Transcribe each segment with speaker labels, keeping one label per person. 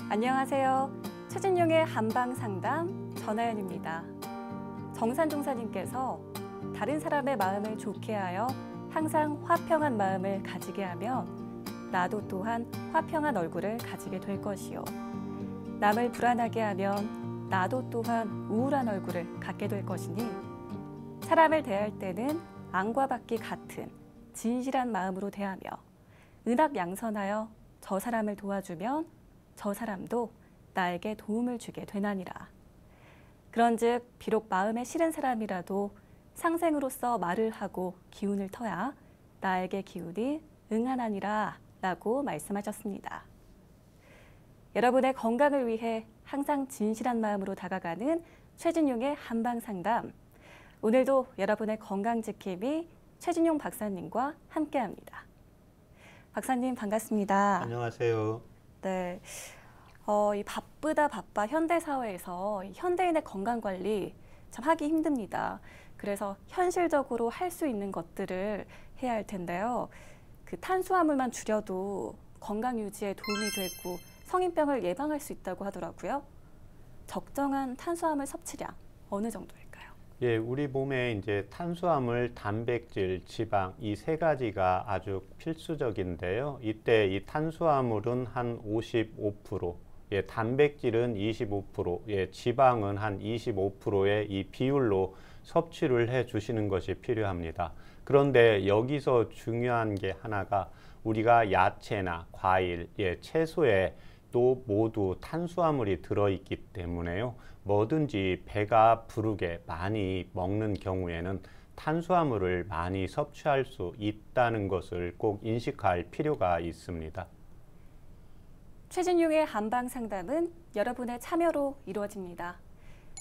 Speaker 1: 안녕하세요. 최진용의 한방상담 전하연입니다. 정산종사님께서 다른 사람의 마음을 좋게 하여 항상 화평한 마음을 가지게 하면 나도 또한 화평한 얼굴을 가지게 될 것이요. 남을 불안하게 하면 나도 또한 우울한 얼굴을 갖게 될 것이니 사람을 대할 때는 안과 밖이 같은 진실한 마음으로 대하며 은학양선하여 저 사람을 도와주면 저 사람도 나에게 도움을 주게 되나니라. 그런즉 비록 마음에 싫은 사람이라도 상생으로서 말을 하고 기운을 터야 나에게 기운이 응하나니라 라고 말씀하셨습니다. 여러분의 건강을 위해 항상 진실한 마음으로 다가가는 최진용의 한방상담. 오늘도 여러분의 건강 지킴이 최진용 박사님과 함께합니다. 박사님 반갑습니다.
Speaker 2: 안녕하세요.
Speaker 1: 네, 이 바빠 현대사회에서 현대인의 건강관리 참 하기 힘듭니다. 그래서 현실적으로 할 수 있는 것들을 해야 할 텐데요. 그 탄수화물만 줄여도 건강 유지에 도움이 되고 성인병을 예방할 수 있다고 하더라고요. 적정한 탄수화물 섭취량 어느 정도일까요?
Speaker 2: 예, 우리 몸에 이제 탄수화물, 단백질, 지방 이 세 가지가 아주 필수적인데요. 이때 이 탄수화물은 한 55%, 예, 단백질은 25%, 예, 지방은 한 25%의 이 비율로 섭취를 해 주시는 것이 필요합니다. 그런데 여기서 중요한 게 하나가 우리가 야채나 과일, 예, 채소에 또 모두 탄수화물이 들어있기 때문에요. 뭐든지 배가 부르게 많이 먹는 경우에는 탄수화물을 많이 섭취할 수 있다는 것을 꼭 인식할 필요가 있습니다.
Speaker 1: 최진용의 한방상담은 여러분의 참여로 이루어집니다.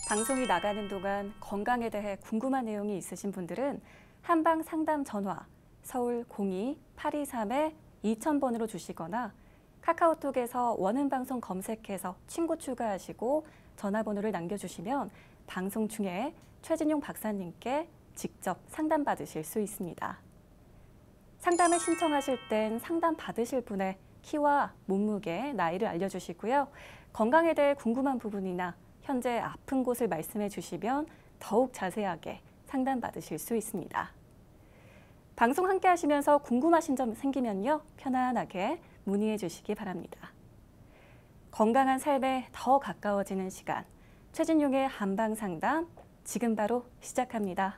Speaker 1: 방송이 나가는 동안 건강에 대해 궁금한 내용이 있으신 분들은 한방상담 전화 서울 02-823-2000번으로 주시거나 카카오톡에서 원음방송 검색해서 친구 추가하시고 전화번호를 남겨주시면 방송 중에 최진용 박사님께 직접 상담받으실 수 있습니다. 상담을 신청하실 땐 상담 받으실 분의 키와 몸무게, 나이를 알려주시고요. 건강에 대해 궁금한 부분이나 현재 아픈 곳을 말씀해 주시면 더욱 자세하게 상담받으실 수 있습니다. 방송 함께 하시면서 궁금하신 점 생기면요. 편안하게 문의해 주시기 바랍니다. 건강한 삶에 더 가까워지는 시간, 최진용의 한방상담 지금 바로 시작합니다.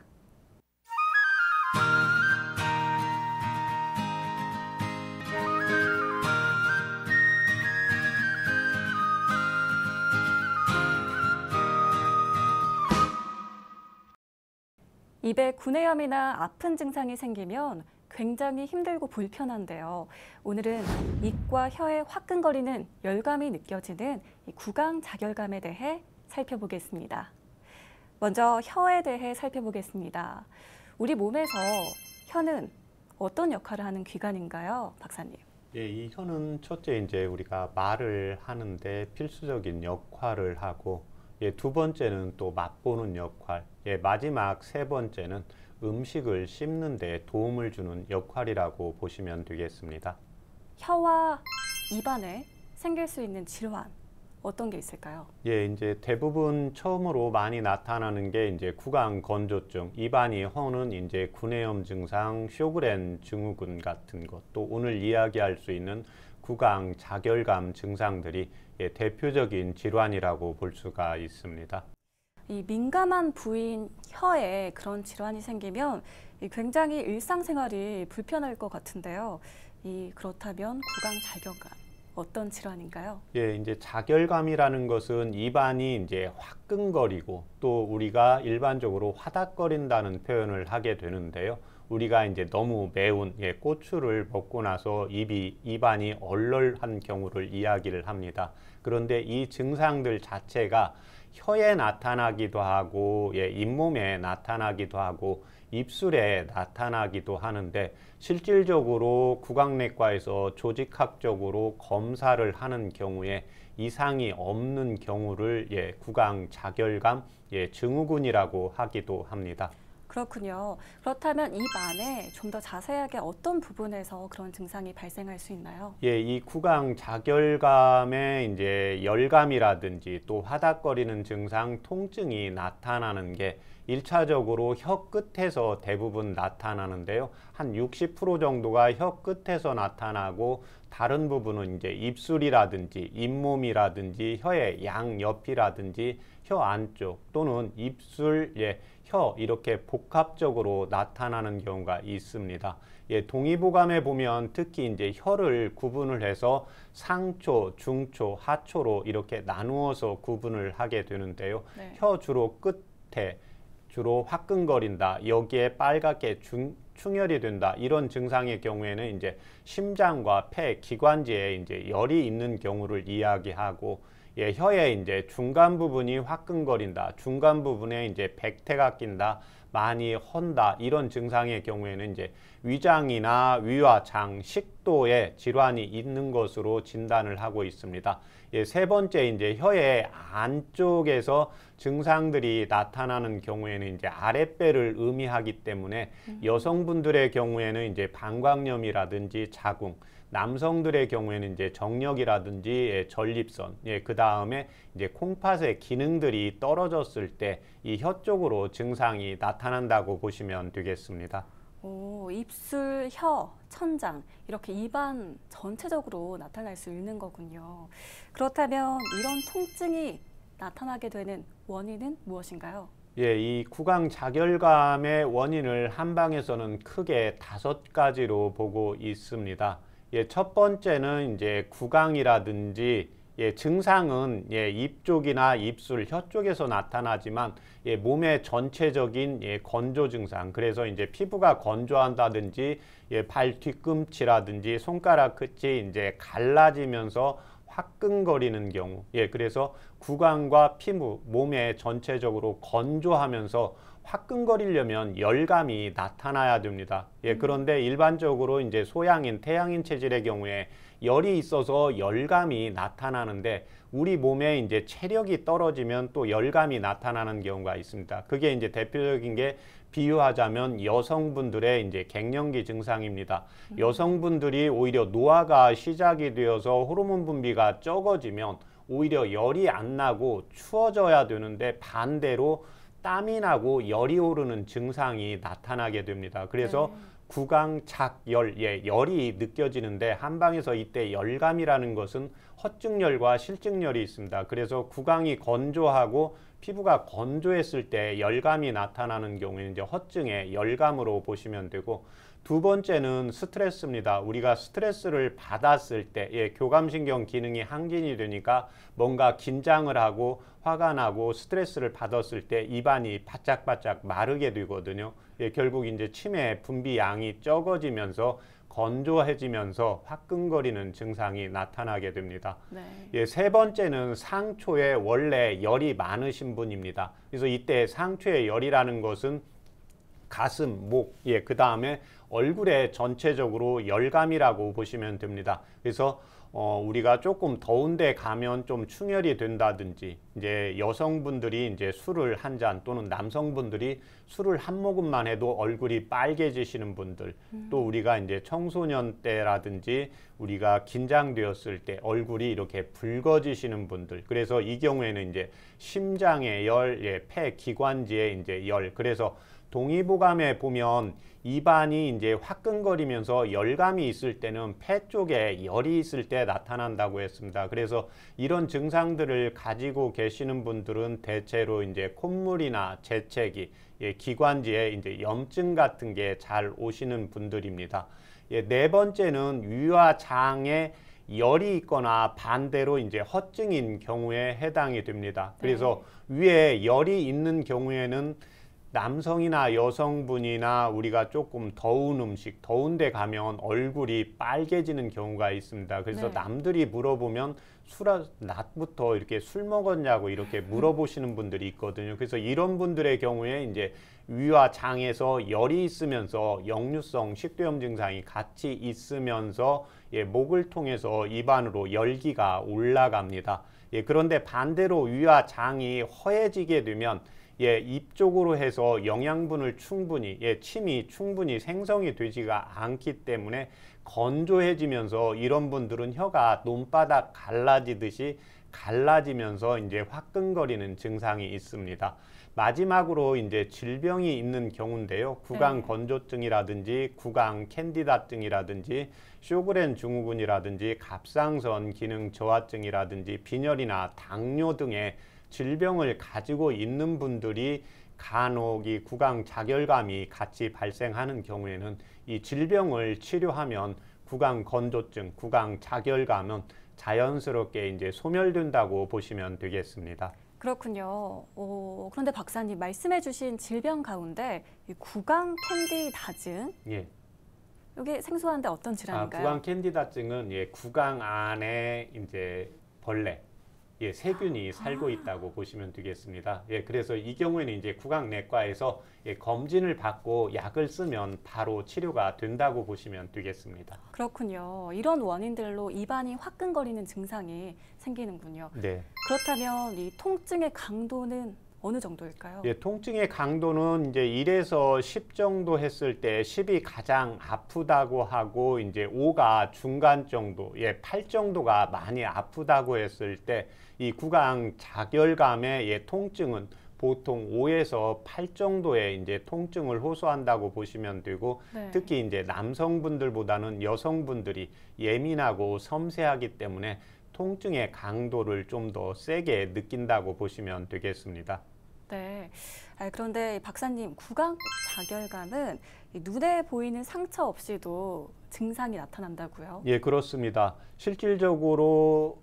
Speaker 1: 입에 구내염이나 아픈 증상이 생기면 굉장히 힘들고 불편한데요. 오늘은 입과 혀에 화끈거리는 열감이 느껴지는 이 구강자결감에 대해 살펴보겠습니다. 먼저 혀에 대해 살펴보겠습니다. 우리 몸에서 혀는 어떤 역할을 하는 기관인가요, 박사님?
Speaker 2: 예, 이 혀는 첫째 이제 우리가 말을 하는데 필수적인 역할을 하고, 예, 두 번째는 또 맛보는 역할, 예, 마지막 세 번째는 음식을 씹는 데 도움을 주는 역할이라고 보시면 되겠습니다.
Speaker 1: 혀와 입안에 생길 수 있는 질환 어떤 게 있을까요?
Speaker 2: 예, 이제 대부분 처음으로 많이 나타나는 게 이제 구강 건조증, 입안이 허는 이제 구내염 증상, 쇼그렌 증후군 같은 것, 또 오늘 이야기할 수 있는 구강 자결감 증상들이 예, 대표적인 질환이라고 볼 수가 있습니다.
Speaker 1: 이 민감한 부위인 혀에 그런 질환이 생기면 굉장히 일상생활이 불편할 것 같은데요. 그렇다면 구강자결감 어떤 질환인가요?
Speaker 2: 예, 이제 자결감이라는 것은 입안이 이제 화끈거리고 또 우리가 일반적으로 화닥거린다는 표현을 하게 되는데요. 우리가 이제 너무 매운 고추를 먹고 나서 입안이 얼얼한 경우를 이야기를 합니다. 그런데 이 증상들 자체가 혀에 나타나기도 하고 잇몸에 나타나기도 하고 입술에 나타나기도 하는데 실질적으로 구강내과에서 조직학적으로 검사를 하는 경우에 이상이 없는 경우를 구강자결감 증후군이라고 하기도 합니다.
Speaker 1: 그렇군요. 그렇다면 입 안에 좀 더 자세하게 어떤 부분에서 그런 증상이 발생할 수 있나요?
Speaker 2: 예, 이 구강 자결감에 이제 열감이라든지 또 화닥거리는 증상, 통증이 나타나는 게 1차적으로 혀 끝에서 대부분 나타나는데요. 한 60% 정도가 혀 끝에서 나타나고 다른 부분은 이제 입술이라든지 잇몸이라든지 혀의 양옆이라든지 혀 안쪽 또는 입술, 혀 이렇게 복합적으로 나타나는 경우가 있습니다. 동의보감에 보면 특히 이제 혀를 구분을 해서 상초, 중초, 하초로 이렇게 나누어서 구분을 하게 되는데요.
Speaker 1: 네.
Speaker 2: 혀 주로 끝에 주로 화끈거린다. 여기에 빨갛게 충혈이 된다. 이런 증상의 경우에는 이제 심장과 폐, 기관지에 이제 열이 있는 경우를 이야기하고 혀의 이제 중간 부분이 화끈거린다. 중간 부분에 이제 백태가 낀다. 많이 헌다. 이런 증상의 경우에는 이제 위장이나 위와 장, 식도에 질환이 있는 것으로 진단을 하고 있습니다. 세 번째 이제 혀의 안쪽에서 증상들이 나타나는 경우에는 이제 아랫배를 의미하기 때문에 여성분들의 경우에는 이제 방광염이라든지 자궁, 남성들의 경우에는 이제 정력이라든지 전립선, 그 다음에 이제 콩팥의 기능들이 떨어졌을 때 이 혀 쪽으로 증상이 나타난다고 보시면 되겠습니다.
Speaker 1: 오, 입술, 혀, 천장 이렇게 입안 전체적으로 나타날 수 있는 거군요. 그렇다면 이런 통증이 나타나게 되는 원인은 무엇인가요?
Speaker 2: 이 구강 자결감의 원인을 한방에서는 크게 5가지로 보고 있습니다. 첫 번째는 이제 구강이라든지 증상은 입 쪽이나 입술, 혀 쪽에서 나타나지만 몸의 전체적인 건조 증상, 그래서 이제 피부가 건조한다든지 발 뒤꿈치라든지 손가락 끝이 이제 갈라지면서 화끈거리는 경우, 그래서 구강과 피부, 몸에 전체적으로 건조하면서 화끈거리려면 열감이 나타나야 됩니다. 그런데 일반적으로 이제 소양인, 태양인 체질의 경우에 열이 있어서 열감이 나타나는데 우리 몸에 이제 체력이 떨어지면 또 열감이 나타나는 경우가 있습니다. 그게 이제 대표적인 게 비유하자면 여성분들의 이제 갱년기 증상입니다. 여성분들이 오히려 노화가 시작이 되어서 호르몬 분비가 적어지면 오히려 열이 안 나고 추워져야 되는데 반대로 땀이 나고 열이 오르는 증상이 나타나게 됩니다. 그래서 구강작열, 열이 느껴지는데 한방에서 이때 열감이라는 것은 허증열과 실증열이 있습니다. 그래서 구강이 건조하고 피부가 건조했을 때 열감이 나타나는 경우에는 이제 허증의 열감으로 보시면 되고, 두 번째는 스트레스입니다. 우리가 스트레스를 받았을 때 교감신경 기능이 항진이 되니까 뭔가 긴장을 하고 화가 나고 스트레스를 받았을 때 입안이 바짝바짝 마르게 되거든요. 결국 이제 침의 분비 양이 적어지면서 건조해지면서 화끈거리는 증상이 나타나게 됩니다.
Speaker 1: 네.
Speaker 2: 세 번째는 상초에 원래 열이 많으신 분입니다. 그래서 이때 상초에 열이라는 것은 가슴, 목, 그 다음에 얼굴에 전체적으로 열감이라고 보시면 됩니다. 그래서 우리가 조금 더운데 가면 좀 충혈이 된다든지, 이제 여성분들이 이제 술을 한 잔 또는 남성분들이 술을 한 모금만 해도 얼굴이 빨개지시는 분들, 또 우리가 이제 청소년 때라든지 우리가 긴장되었을 때 얼굴이 이렇게 붉어지시는 분들, 그래서 이 경우에는 이제 심장의 열, 폐 기관지의 이제 열, 그래서 동의보감에 보면 입안이 이제 화끈거리면서 열감이 있을 때는 폐 쪽에 열이 있을 때 나타난다고 했습니다. 그래서 이런 증상들을 가지고 계시는 분들은 대체로 이제 콧물이나 재채기, 기관지에 이제 염증 같은 게 잘 오시는 분들입니다. 네 번째는 위와 장에 열이 있거나 반대로 이제 허증인 경우에 해당이 됩니다. 그래서 위에 열이 있는 경우에는 남성이나 여성분이나 우리가 조금 더운 음식, 더운 데 가면 얼굴이 빨개지는 경우가 있습니다. 그래서 남들이 물어보면 낮부터 이렇게 술 먹었냐고 이렇게 물어보시는 분들이 있거든요. 그래서 이런 분들의 경우에 이제 위와 장에서 열이 있으면서 역류성 식도염 증상이 같이 있으면서 목을 통해서 입안으로 열기가 올라갑니다. 그런데 반대로 위와 장이 허해지게 되면 입 쪽으로 해서 영양분을 충분히, 침이 충분히 생성이 되지가 않기 때문에 건조해지면서 이런 분들은 혀가 논바닥 갈라지듯이 갈라지면서 이제 화끈거리는 증상이 있습니다. 마지막으로 이제 질병이 있는 경우인데요. 구강 건조증이라든지 구강 캔디다증이라든지 쇼그렌 증후군이라든지 갑상선 기능 저하증이라든지 빈혈이나 당뇨 등의 질병을 가지고 있는 분들이 간혹 이 구강 자결감이 같이 발생하는 경우에는 이 질병을 치료하면 구강 건조증, 구강 자결감은 자연스럽게 이제 소멸된다고 보시면 되겠습니다.
Speaker 1: 그렇군요. 그런데 박사님 말씀해주신 질병 가운데 이 구강 캔디다증,
Speaker 2: 예.
Speaker 1: 이게 생소한데 어떤 질환인가요?
Speaker 2: 구강 캔디다증은 구강 안에 이제 벌레, 세균이 살고 있다고 보시면 되겠습니다. 그래서 이 경우에는 이제 구강내과에서 검진을 받고 약을 쓰면 바로 치료가 된다고 보시면 되겠습니다.
Speaker 1: 그렇군요. 이런 원인들로 입안이 화끈거리는 증상이 생기는군요.
Speaker 2: 네.
Speaker 1: 그렇다면 이 통증의 강도는 어느 정도일까요?
Speaker 2: 통증의 강도는 이제 1에서 10 정도 했을 때 10이 가장 아프다고 하고 이제 5가 중간 정도, 8 정도가 많이 아프다고 했을 때 이 구강 자결감의 통증은 보통 5에서 8 정도의 이제 통증을 호소한다고 보시면 되고 특히 이제 남성분들보다는 여성분들이 예민하고 섬세하기 때문에 통증의 강도를 좀 더 세게 느낀다고 보시면 되겠습니다.
Speaker 1: 네. 그런데 박사님, 구강 자결감은 눈에 보이는 상처 없이도 증상이 나타난다고요?
Speaker 2: 그렇습니다. 실질적으로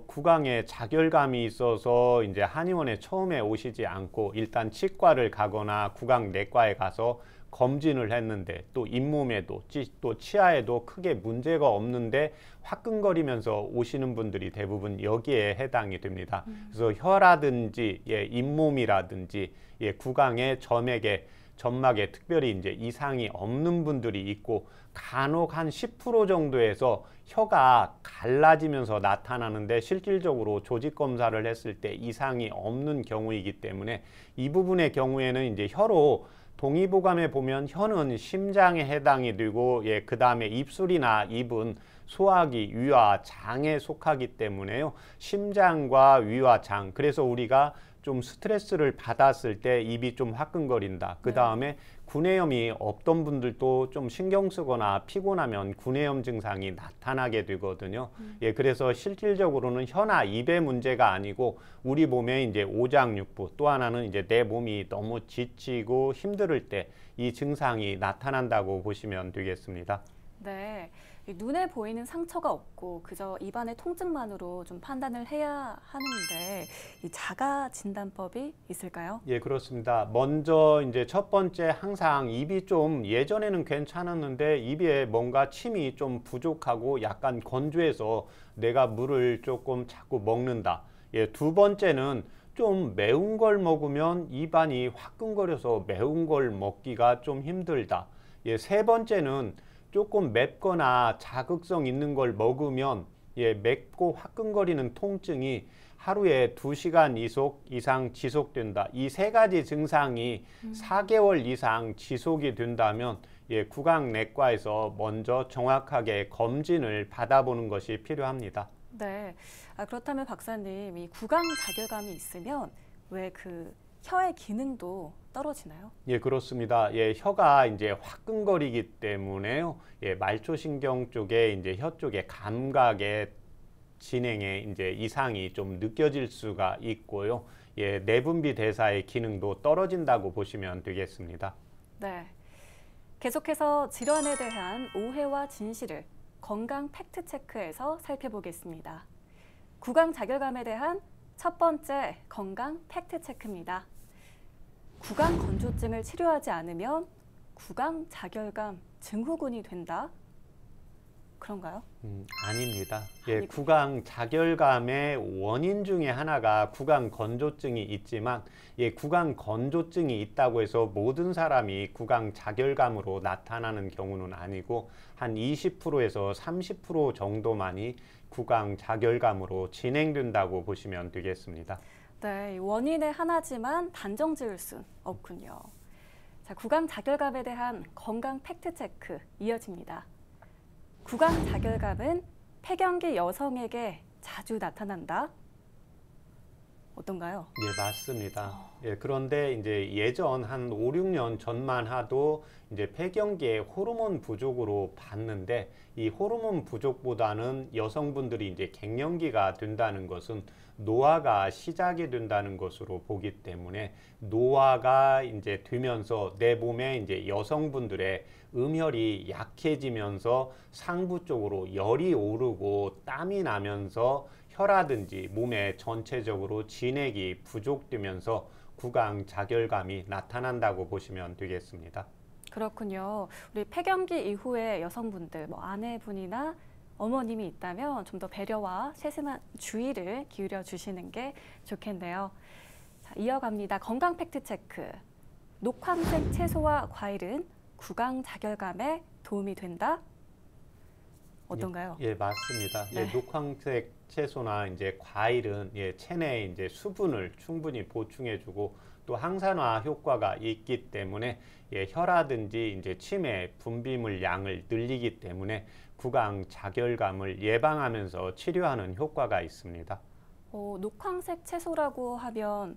Speaker 2: 구강에 자결감이 있어서 이제 한의원에 처음에 오시지 않고 일단 치과를 가거나 구강내과에 가서 검진을 했는데 또 잇몸에도 또 치아에도 크게 문제가 없는데 화끈거리면서 오시는 분들이 대부분 여기에 해당이 됩니다. 그래서 혀라든지 잇몸이라든지 구강의 점막에 특별히 이제 이상이 없는 분들이 있고 간혹 한 10% 정도에서 혀가 갈라지면서 나타나는데 실질적으로 조직 검사를 했을 때 이상이 없는 경우이기 때문에 이 부분의 경우에는 이제 혀로 동의보감에 보면 혀는 심장에 해당이 되고 그 다음에 입술이나 입은 소화기, 위와 장에 속하기 때문에요. 심장과 위와 장, 그래서 우리가 좀 스트레스를 받았을 때 입이 좀 화끈거린다. 그 다음에 구내염이 없던 분들도 좀 신경 쓰거나 피곤하면 구내염 증상이 나타나게 되거든요. 그래서 실질적으로는 혀나 입의 문제가 아니고 우리 몸에 이제 오장육부, 또 하나는 이제 내 몸이 너무 지치고 힘들 때 이 증상이 나타난다고 보시면 되겠습니다.
Speaker 1: 네. 눈에 보이는 상처가 없고 그저 입안의 통증만으로 좀 판단을 해야 하는데 이 자가 진단법이 있을까요?
Speaker 2: 그렇습니다. 먼저 이제 첫 번째 항상 입이 좀 예전에는 괜찮았는데 입에 뭔가 침이 좀 부족하고 약간 건조해서 내가 물을 조금 자꾸 먹는다. 두 번째는 좀 매운 걸 먹으면 입안이 화끈거려서 매운 걸 먹기가 좀 힘들다. 세 번째는 조금 맵거나 자극성 있는 걸 먹으면 맵고 화끈거리는 통증이 하루에 2시간 이상 지속된다. 이 세 가지 증상이 4개월 이상 지속이 된다면 구강내과에서 먼저 정확하게 검진을 받아보는 것이 필요합니다.
Speaker 1: 네. 그렇다면 박사님, 이 구강 자결감이 있으면 왜 그 혀의 기능도 떨어지나요?
Speaker 2: 그렇습니다. 혀가 이제 화끈거리기 때문에요. 말초신경 쪽에 이제 혀 쪽에 감각의 진행에 이제 이상이 좀 느껴질 수가 있고요. 내분비 대사의 기능도 떨어진다고 보시면 되겠습니다.
Speaker 1: 네. 계속해서 질환에 대한 오해와 진실을 건강 팩트 체크에서 살펴보겠습니다. 구강 자결감에 대한 첫 번째 건강 팩트 체크입니다. 구강 건조증을 치료하지 않으면 구강 자결감 증후군이 된다? 그런가요?
Speaker 2: 아닙니다. 구강 자결감의 원인 중에 하나가 구강 건조증이 있지만 구강 건조증이 있다고 해서 모든 사람이 구강 자결감으로 나타나는 경우는 아니고 한 20%에서 30% 정도만이 구강 자결감으로 진행된다고 보시면 되겠습니다.
Speaker 1: 네, 원인의 하나지만 단정 지을 순 없군요. 자, 구강 자결감에 대한 건강 팩트 체크 이어집니다. 구강 자결감은 폐경기 여성에게 자주 나타난다. 어떤가요?
Speaker 2: 예, 맞습니다. 예, 그런데 이제 예전 한 5, 6년 전만 하도 이제 폐경기에 호르몬 부족으로 봤는데 이 호르몬 부족보다는 여성분들이 이제 갱년기가 된다는 것은 노화가 시작이 된다는 것으로 보기 때문에 노화가 이제 되면서 내 몸에 이제 여성분들의 음혈이 약해지면서 상부 쪽으로 열이 오르고 땀이 나면서 혀라든지 몸에 전체적으로 진액이 부족되면서 구강 자결감이 나타난다고 보시면 되겠습니다.
Speaker 1: 그렇군요. 우리 폐경기 이후에 여성분들, 아내분이나 어머님이 있다면 좀 더 배려와 세심한 주의를 기울여 주시는 게 좋겠네요. 자, 이어갑니다. 건강 팩트 체크. 녹황색 채소와 과일은 구강 자결감에 도움이 된다? 어떤가요?
Speaker 2: 예, 맞습니다.
Speaker 1: 네.
Speaker 2: 예, 녹황색 채소나 이제 과일은 체내에 이제 수분을 충분히 보충해주고 또 항산화 효과가 있기 때문에 혀라든지 이제 침의 분비물 양을 늘리기 때문에 구강 자결감을 예방하면서 치료하는 효과가 있습니다.
Speaker 1: 녹황색 채소라고 하면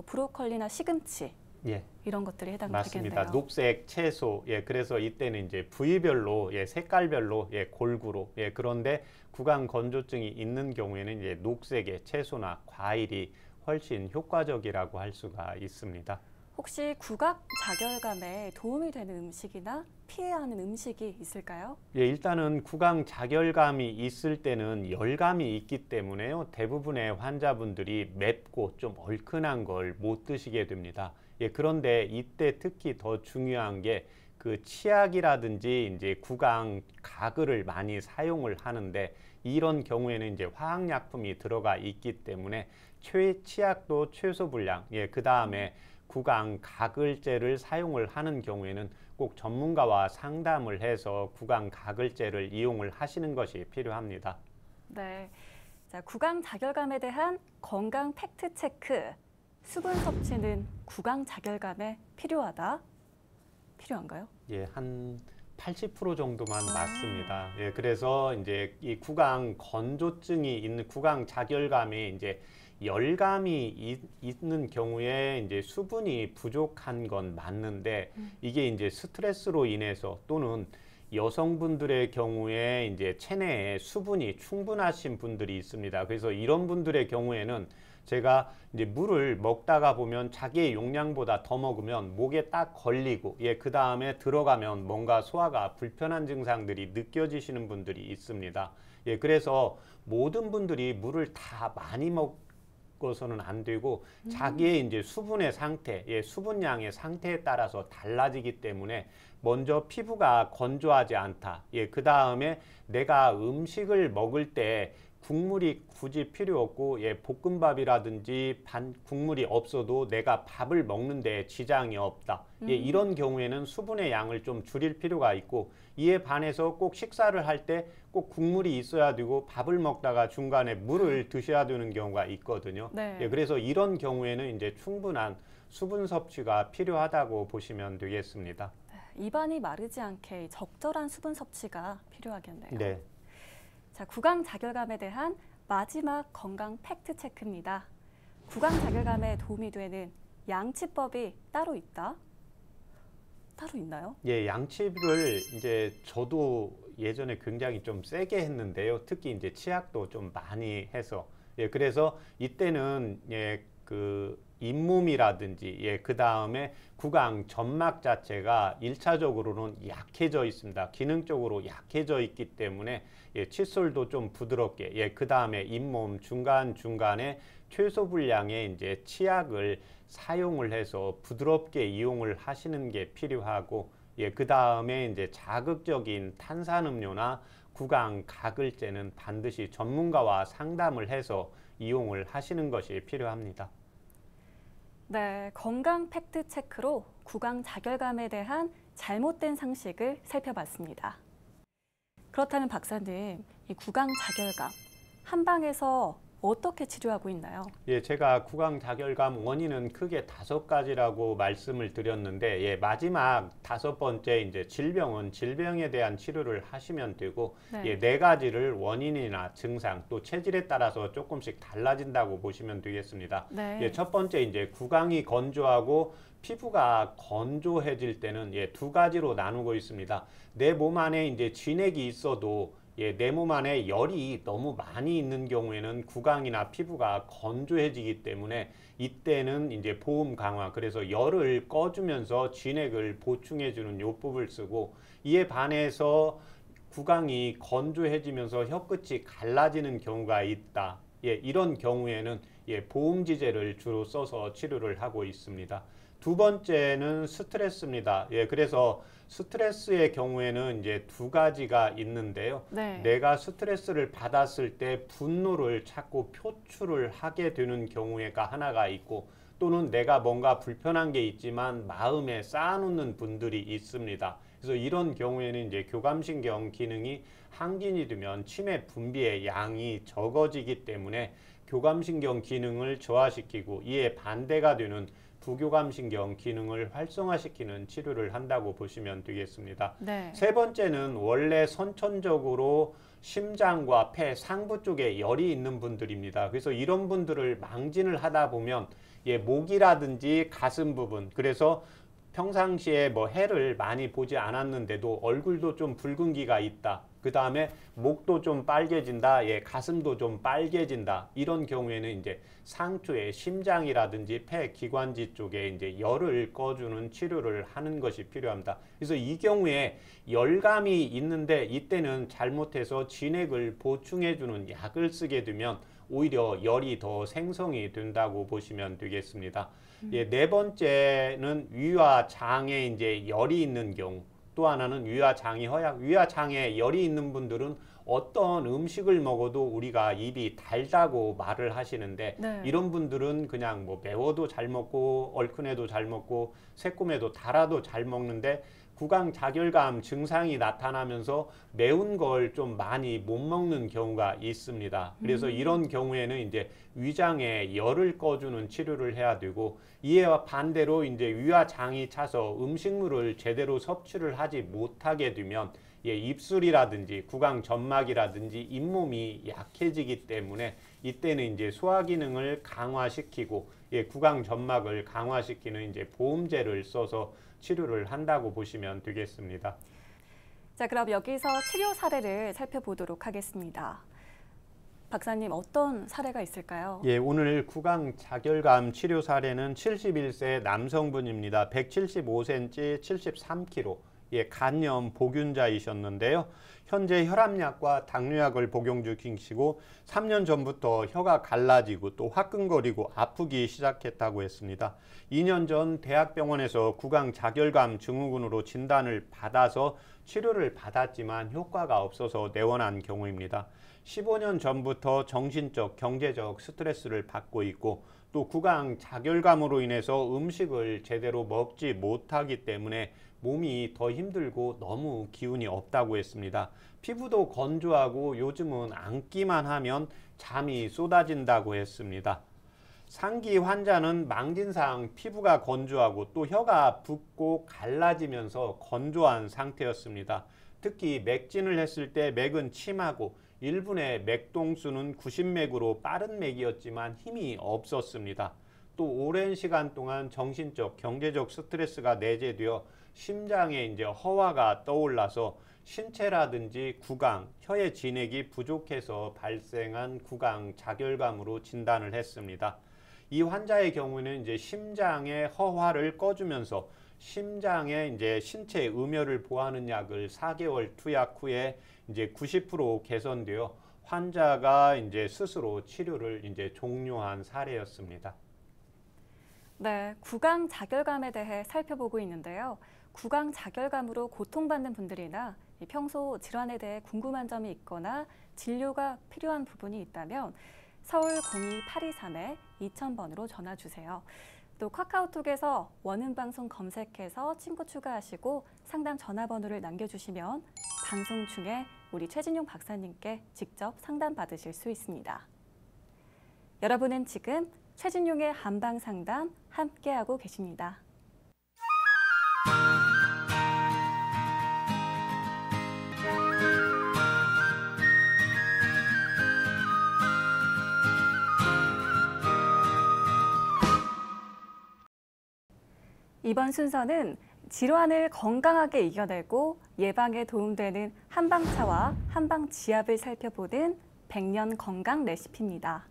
Speaker 1: 브로콜리나 시금치
Speaker 2: 예.
Speaker 1: 이런 것들이
Speaker 2: 맞습니다.
Speaker 1: 해당되겠네요.
Speaker 2: 녹색 채소. 그래서 이때는 이제 부위별로, 색깔별로, 골고루. 그런데 구강 건조증이 있는 경우에는 이제 녹색의 채소나 과일이 훨씬 효과적이라고 할 수가 있습니다.
Speaker 1: 혹시 구강 자결감에 도움이 되는 음식이나 피해야 하는 음식이 있을까요?
Speaker 2: 일단은 구강 자결감이 있을 때는 열감이 있기 때문에요. 대부분의 환자분들이 맵고 좀 얼큰한 걸 못 드시게 됩니다. 그런데 이때 특히 더 중요한 게 그 치약이라든지 이제 구강 가글을 많이 사용을 하는데 이런 경우에는 이제 화학약품이 들어가 있기 때문에 치약도 최소 분량, 그 다음에 구강 가글제를 사용을 하는 경우에는 꼭 전문가와 상담을 해서 구강 가글제를 이용을 하시는 것이 필요합니다.
Speaker 1: 네, 자, 구강 자결감에 대한 건강 팩트 체크. 수분 섭취는 구강 자결감에 필요하다. 필요한가요?
Speaker 2: 한 80% 정도만 맞습니다. 그래서 이제 이 구강 건조증이 있는 구강 자결감에 이제 열감이 있는 경우에 이제 수분이 부족한 건 맞는데 이게 이제 스트레스로 인해서 또는 여성분들의 경우에 이제 체내에 수분이 충분하신 분들이 있습니다. 그래서 이런 분들의 경우에는 제가 이제 물을 먹다가 보면 자기의 용량보다 더 먹으면 목에 딱 걸리고 그 다음에 들어가면 뭔가 소화가 불편한 증상들이 느껴지시는 분들이 있습니다. 그래서 모든 분들이 물을 다 많이 먹어서는 안 되고 자기의 이제 수분의 상태, 수분량의 상태에 따라서 달라지기 때문에 먼저 피부가 건조하지 않다. 그 다음에 내가 음식을 먹을 때 국물이 굳이 필요 없고 볶음밥이라든지 국물이 없어도 내가 밥을 먹는데 지장이 없다. 이런 경우에는 수분의 양을 좀 줄일 필요가 있고 이에 반해서 꼭 식사를 할 때 꼭 국물이 있어야 되고 밥을 먹다가 중간에 물을 드셔야 되는 경우가 있거든요.
Speaker 1: 네.
Speaker 2: 그래서 이런 경우에는 이제 충분한 수분 섭취가 필요하다고 보시면 되겠습니다.
Speaker 1: 입안이 마르지 않게 적절한 수분 섭취가 필요하겠네요.
Speaker 2: 네.
Speaker 1: 자, 구강 자결감에 대한 마지막 건강 팩트 체크입니다. 구강 자결감에 도움이 되는 양치법이 따로 있다? 따로 있나요?
Speaker 2: 양치를 이제 저도 예전에 굉장히 좀 세게 했는데요. 특히 이제 치약도 좀 많이 해서 그래서 이때는 그 잇몸이라든지 그 다음에 구강 점막 자체가 1차적으로는 약해져 있습니다. 기능적으로 약해져 있기 때문에 칫솔도 좀 부드럽게 그 다음에 잇몸 중간중간에 최소 분량의 이제 치약을 사용을 해서 부드럽게 이용을 하시는 게 필요하고 그 다음에 이제 자극적인 탄산음료나 구강 가글제는 반드시 전문가와 상담을 해서 이용을 하시는 것이 필요합니다.
Speaker 1: 네, 건강 팩트 체크로 구강 자결감에 대한 잘못된 상식을 살펴봤습니다. 그렇다면 박사님, 이 구강 자결감, 한방에서 어떻게 치료하고 있나요?
Speaker 2: 예, 제가 구강자결감 원인은 크게 5가지라고 말씀을 드렸는데, 예, 마지막 5번째 이제 질병은 질병에 대한 치료를 하시면 되고,
Speaker 1: 네.
Speaker 2: 예, 4가지를 원인이나 증상 또 체질에 따라서 조금씩 달라진다고 보시면 되겠습니다.
Speaker 1: 네.
Speaker 2: 예, 첫 번째 이제 구강이 건조하고 피부가 건조해질 때는 예, 2가지로 나누고 있습니다. 내 몸 안에 이제 진액이 있어도 예, 내 몸 안에 열이 너무 많이 있는 경우에는 구강이나 피부가 건조해지기 때문에 이때는 이제 보험 강화, 그래서 열을 꺼주면서 진액을 보충해주는 요법을 쓰고, 이에 반해서 구강이 건조해지면서 혀끝이 갈라지는 경우가 있다. 예, 이런 경우에는 예, 보험지제를 주로 써서 치료를 하고 있습니다. 2번째는 스트레스입니다. 예, 그래서 스트레스의 경우에는 이제 2가지가 있는데요.
Speaker 1: 네.
Speaker 2: 내가 스트레스를 받았을 때 분노를 자꾸 표출을 하게 되는 경우가 하나가 있고, 또는 내가 뭔가 불편한 게 있지만 마음에 쌓아놓는 분들이 있습니다. 그래서 이런 경우에는 이제 교감신경 기능이 항진이 되면 치매 분비의 양이 적어지기 때문에 교감신경 기능을 저하시키고, 이에 반대가 되는 부교감신경 기능을 활성화시키는 치료를 한다고 보시면 되겠습니다.
Speaker 1: 네.
Speaker 2: 3번째는 원래 선천적으로 심장과 폐 상부 쪽에 열이 있는 분들입니다. 그래서 이런 분들을 망진을 하다 보면 예, 목이라든지 가슴 부분, 그래서 평상시에 뭐 해를 많이 보지 않았는데도 얼굴도 좀 붉은기가 있다. 그 다음에 목도 좀 빨개진다. 예, 가슴도 좀 빨개진다. 이런 경우에는 이제 상추의 심장이라든지 폐 기관지 쪽에 이제 열을 꺼주는 치료를 하는 것이 필요합니다. 그래서 이 경우에 열감이 있는데 이때는 잘못해서 진액을 보충해주는 약을 쓰게 되면 오히려 열이 더 생성이 된다고 보시면 되겠습니다. 예, 4번째는 위와 장에 이제 열이 있는 경우, 또 하나는 위와 장이 허약, 위와 장에 열이 있는 분들은 어떤 음식을 먹어도 우리가 입이 달다고 말을 하시는데
Speaker 1: 네.
Speaker 2: 이런 분들은 그냥 뭐 매워도 잘 먹고 얼큰해도 잘 먹고 새콤해도 달아도 잘 먹는데 구강자결감 증상이 나타나면서 매운 걸 좀 많이 못 먹는 경우가 있습니다. 그래서 이런 경우에는 이제 위장에 열을 꺼주는 치료를 해야 되고, 이에 반대로 이제 위와 장이 차서 음식물을 제대로 섭취를 하지 못하게 되면 예, 입술이라든지 구강 점막이라든지 잇몸이 약해지기 때문에 이때는 이제 소화 기능을 강화시키고 예, 구강 점막을 강화시키는 이제 보험제를 써서 치료를 한다고 보시면 되겠습니다.
Speaker 1: 자, 그럼 여기서 치료 사례를 살펴보도록 하겠습니다. 박사님, 어떤 사례가 있을까요?
Speaker 2: 예, 오늘 구강자결감 치료 사례는 71세 남성분입니다. 175cm, 73kg. 예, 간염 보균자이셨는데요. 현재 혈압약과 당뇨약을 복용 중이시고 3년 전부터 혀가 갈라지고 또 화끈거리고 아프기 시작했다고 했습니다. 2년 전 대학병원에서 구강자결감 증후군으로 진단을 받아서 치료를 받았지만 효과가 없어서 내원한 경우입니다. 15년 전부터 정신적, 경제적 스트레스를 받고 있고 또 구강자결감으로 인해서 음식을 제대로 먹지 못하기 때문에 몸이 더 힘들고 너무 기운이 없다고 했습니다. 피부도 건조하고 요즘은 앉기만 하면 잠이 쏟아진다고 했습니다. 상기 환자는 망진상 피부가 건조하고 또 혀가 붓고 갈라지면서 건조한 상태였습니다. 특히 맥진을 했을 때 맥은 침하고 1분의 맥동수는 90맥으로 빠른 맥이었지만 힘이 없었습니다. 또 오랜 시간 동안 정신적, 경제적 스트레스가 내재되어 심장에 이제 허화가 떠올라서 신체라든지 구강, 혀의 진액이 부족해서 발생한 구강자결감으로 진단을 했습니다. 이 환자의 경우는 이제 심장의 허화를 꺼주면서 심장의 이제 신체 음혈을 보하는 약을 4개월 투약 후에 이제 90% 개선되어 환자가 이제 스스로 치료를 이제 종료한 사례였습니다.
Speaker 1: 네, 구강자결감에 대해 살펴보고 있는데요. 구강자결감으로 고통받는 분들이나 평소 질환에 대해 궁금한 점이 있거나 진료가 필요한 부분이 있다면 서울 02-823-2000번으로 전화 주세요. 또 카카오톡에서 원음방송 검색해서 친구 추가하시고 상담 전화번호를 남겨주시면 방송 중에 우리 최진용 박사님께 직접 상담 받으실 수 있습니다. 여러분은 지금 최진용의 한방 상담 함께하고 계십니다. 이번 순서는 질환을 건강하게 이겨내고 예방에 도움되는 한방차와 한방지압을 살펴보는 100년 건강 레시피입니다.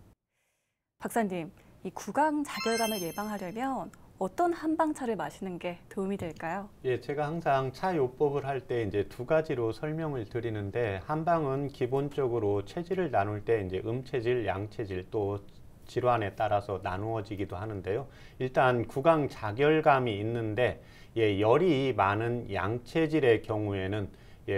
Speaker 1: 박사님, 이 구강자결감을 예방하려면 어떤 한방차를 마시는 게 도움이 될까요?
Speaker 2: 예, 제가 항상 차 요법을 할 때 이제 두 가지로 설명을 드리는데, 한방은 기본적으로 체질을 나눌 때 이제 음체질, 양체질 또 질환에 따라서 나누어지기도 하는데요. 일단 구강자결감이 있는데 열이 많은 양체질의 경우에는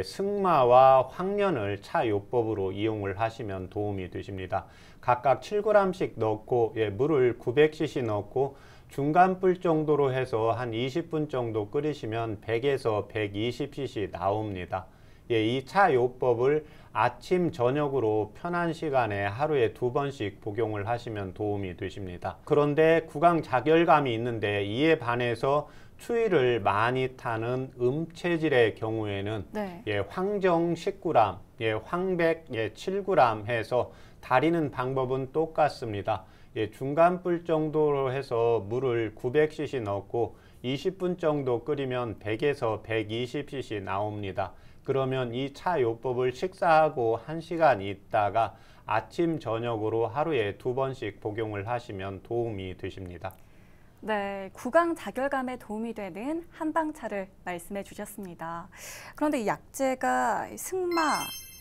Speaker 2: 승마와 황련을 차 요법으로 이용을 하시면 도움이 되십니다. 각각 7g씩 넣고 물을 900cc 넣고 중간불 정도로 해서 한 20분 정도 끓이시면 100에서 120cc 나옵니다. 이 차 요법을 아침, 저녁으로 편한 시간에 하루에 2번씩 복용을 하시면 도움이 되십니다. 그런데 구강자결감이 있는데 이에 반해서 추위를 많이 타는 음체질의 경우에는 황정 10g, 황백 7g 해서 다리는 방법은 똑같습니다. 중간불 정도로 해서 물을 900cc 넣고 20분 정도 끓이면 100에서 120cc 나옵니다. 그러면 이 차 요법을 식사하고 1시간 있다가 아침, 저녁으로 하루에 2번씩 복용을 하시면 도움이 되십니다.
Speaker 1: 네, 구강자결감에 도움이 되는 한방차를 말씀해 주셨습니다. 그런데 이 약재가 승마,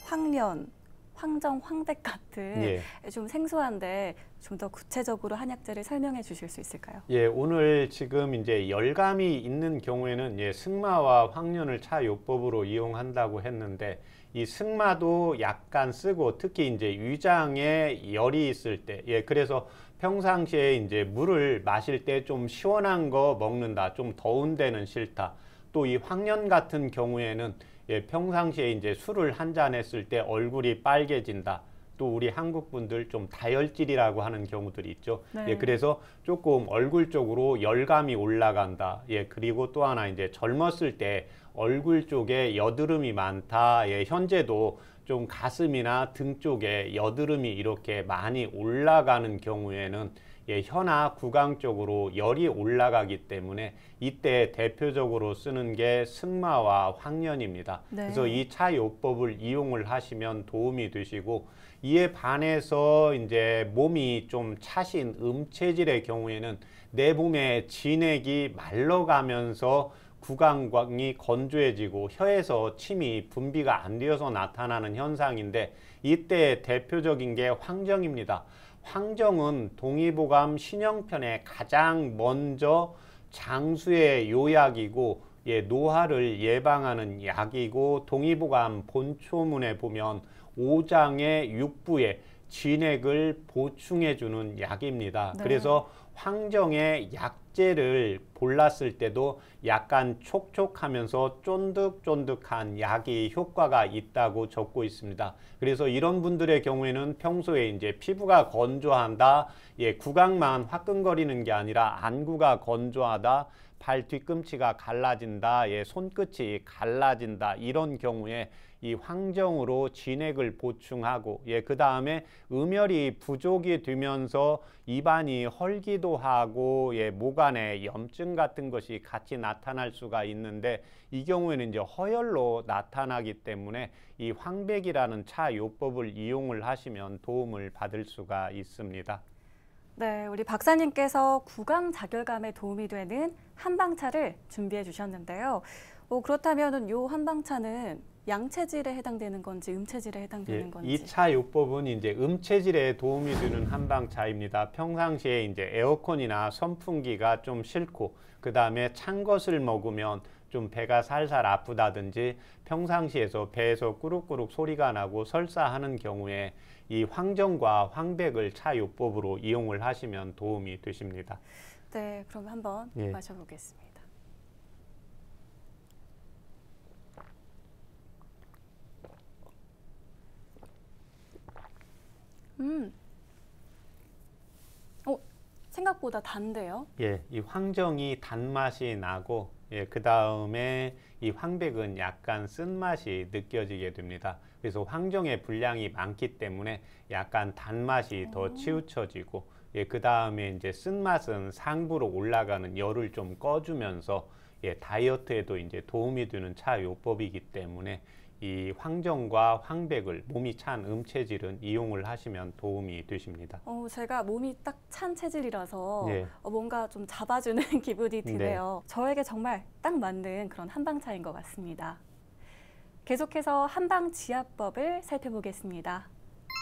Speaker 1: 황련, 황정, 황백 같은 좀 생소한데 좀 더 구체적으로 한약재를 설명해 주실 수 있을까요?
Speaker 2: 오늘 지금 이제 열감이 있는 경우에는 승마와 황련을 차 요법으로 이용한다고 했는데, 이 승마도 약간 쓰고 특히 이제 위장에 열이 있을 때, 그래서 평상시에 이제 물을 마실 때 좀 시원한 거 먹는다, 좀 더운 데는 싫다. 또 이 황련 같은 경우에는 평상시에 이제 술을 한 잔 했을 때 얼굴이 빨개진다. 또 우리 한국 분들 좀 다혈질이라고 하는 경우들이 있죠. 그래서 조금 얼굴 쪽으로 열감이 올라간다. 그리고 또 하나 이제 젊었을 때 얼굴 쪽에 여드름이 많다. 현재도 좀 가슴이나 등 쪽에 여드름이 이렇게 많이 올라가는 경우에는 혀나 구강 쪽으로 열이 올라가기 때문에 이때 대표적으로 쓰는 게 승마와 황련입니다. 그래서 이 차 요법을 이용을 하시면 도움이 되시고, 이에 반해서 이제 몸이 좀 차신 음체질의 경우에는 내 몸의 진액이 말라가면서 구강이 건조해지고 혀에서 침이 분비가 안 되어서 나타나는 현상인데, 이때 대표적인 게 황정입니다. 황정은 동의보감 신형편에 가장 먼저 장수의 요약이고 노화를 예방하는 약이고, 동의보감 본초문에 보면 5장의 6부에 진액을 보충해주는 약입니다. 그래서 황정의 약재를 골랐을 때도 약간 촉촉하면서 쫀득쫀득한 약이 효과가 있다고 적고 있습니다. 그래서 이런 분들의 경우에는 평소에 이제 피부가 건조한다, 구강만 화끈거리는 게 아니라 안구가 건조하다, 발 뒤꿈치가 갈라진다, 손끝이 갈라진다, 이런 경우에 이 황정으로 진액을 보충하고 그 다음에 음혈이 부족이 되면서 입안이 헐기도 하고 목 안에 염증 같은 것이 같이 나타날 수가 있는데, 이 경우에는 이제 허열로 나타나기 때문에 이 황백이라는 차 요법을 이용을 하시면 도움을 받을 수가 있습니다.
Speaker 1: 네, 우리 박사님께서 구강자결감에 도움이 되는 한방차를 준비해 주셨는데요. 그렇다면 이 한방차는 양체질에 해당되는 건지 음체질에 해당되는 건지?
Speaker 2: 이 차 요법은 이제 음체질에 도움이 되는 한방차입니다. 평상시에 이제 에어컨이나 선풍기가 좀 싫고, 그 다음에 찬 것을 먹으면 좀 배가 살살 아프다든지, 평상시에서 배에서 꾸룩꾸룩 소리가 나고 설사하는 경우에 이 황정과 황백을 차 요법으로 이용을 하시면 도움이 되십니다.
Speaker 1: 네, 그럼 한번 마셔보겠습니다. 생각보다 단데요?
Speaker 2: 예, 이 황정이 단맛이 나고, 예, 그 다음에 이 황백은 약간 쓴맛이 느껴지게 됩니다. 그래서 황정의 분량이 많기 때문에 약간 단맛이 더 치우쳐지고, 예, 그 다음에 이제 쓴맛은 상부로 올라가는 열을 좀 꺼주면서, 예, 다이어트에도 이제 도움이 되는 차 요법이기 때문에 이 황정과 황백을 몸이 찬 음체질은 이용을 하시면 도움이 되십니다.
Speaker 1: 제가 몸이 딱 찬 체질이라서
Speaker 2: 네.
Speaker 1: 뭔가 좀 잡아주는 기분이 드네요. 저에게 정말 딱 맞는 그런 한방차인 것 같습니다. 계속해서 한방지압법을 살펴보겠습니다.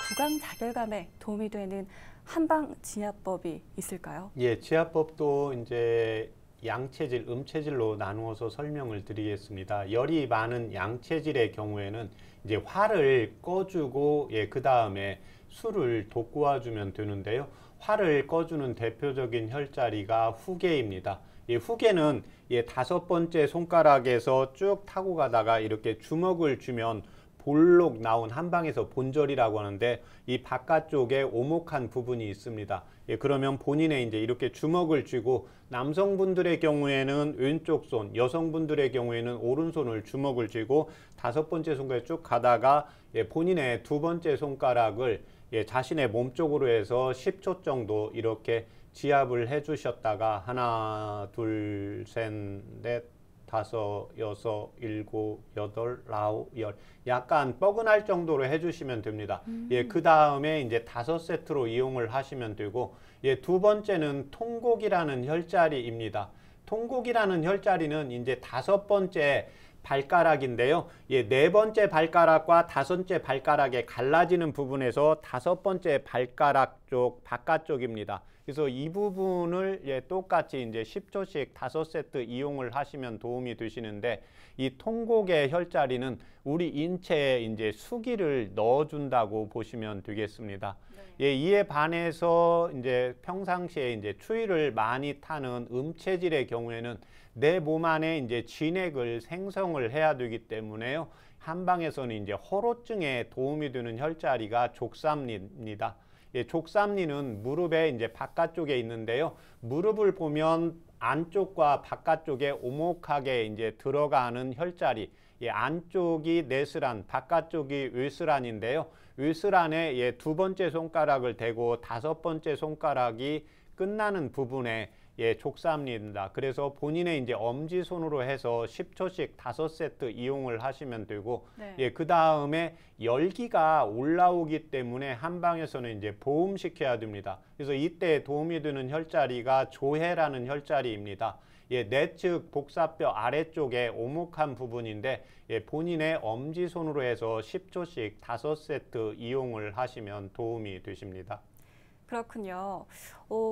Speaker 1: 구강 자결감에 도움이 되는 한방지압법이 있을까요?
Speaker 2: 예, 지압법도 이제 양체질, 음체질로 나누어서 설명을 드리겠습니다. 열이 많은 양체질의 경우에는 이제 화를 꺼주고, 예, 그 다음에 술을 돋구어주면 되는데요. 화를 꺼주는 대표적인 혈자리가 후계입니다. 예, 후계는 예, 5번째 손가락에서 쭉 타고 가다가 이렇게 주먹을 주면 볼록 나온 한방에서 본절이라고 하는데, 이 바깥쪽에 오목한 부분이 있습니다. 예, 그러면 본인의 이제 이렇게 주먹을 쥐고, 남성분들의 경우에는 왼쪽 손, 여성분들의 경우에는 오른손을 주먹을 쥐고 5번째 손가락에 쭉 가다가, 예, 본인의 2번째 손가락을, 예, 자신의 몸 쪽으로 해서 10초 정도 이렇게 지압을 해 주셨다가 하나, 둘, 셋, 넷, 5, 6, 7, 8, 9, 10 약간 뻐근할 정도로 해주시면 됩니다. 예, 그 다음에 이제 5세트로 이용을 하시면 되고, 예, 2번째는 통곡이라는 혈자리입니다. 통곡이라는 혈자리는 이제 5번째 발가락인데요. 예, 4번째 발가락과 5번째 발가락에 갈라지는 부분에서 5번째 발가락 쪽 바깥쪽입니다. 그래서 이 부분을 예, 똑같이 이제 10초씩 5세트 이용을 하시면 도움이 되시는데, 이 통곡의 혈자리는 우리 인체에 이제 수기를 넣어준다고 보시면 되겠습니다. 예, 이에 반해서 이제 평상시에 이제 추위를 많이 타는 음체질의 경우에는 내 몸 안에 이제 진액을 생성을 해야 되기 때문에요. 한방에서는 이제 허로증에 도움이 되는 혈자리가 족삼리입니다. 예, 족삼리는 무릎의 이제 바깥쪽에 있는데요. 무릎을 보면 안쪽과 바깥쪽에 오목하게 이제 들어가는 혈자리. 예, 안쪽이 내스란, 바깥쪽이 외스란인데요. 외스란에 예, 2번째 손가락을 대고 5번째 손가락이 끝나는 부분에 예, 족삼리입니다. 그래서 본인의 이제 엄지손으로 해서 10초씩 5세트 이용을 하시면 되고,
Speaker 1: 네.
Speaker 2: 예, 그 다음에 열기가 올라오기 때문에 한방에서는 이제 보음시켜야 됩니다. 그래서 이때 도움이 되는 혈자리가 조해라는 혈자리입니다. 예, 내측 복사뼈 아래쪽에 오목한 부분인데, 예, 본인의 엄지손으로 해서 10초씩 5세트 이용을 하시면 도움이 되십니다.
Speaker 1: 그렇군요.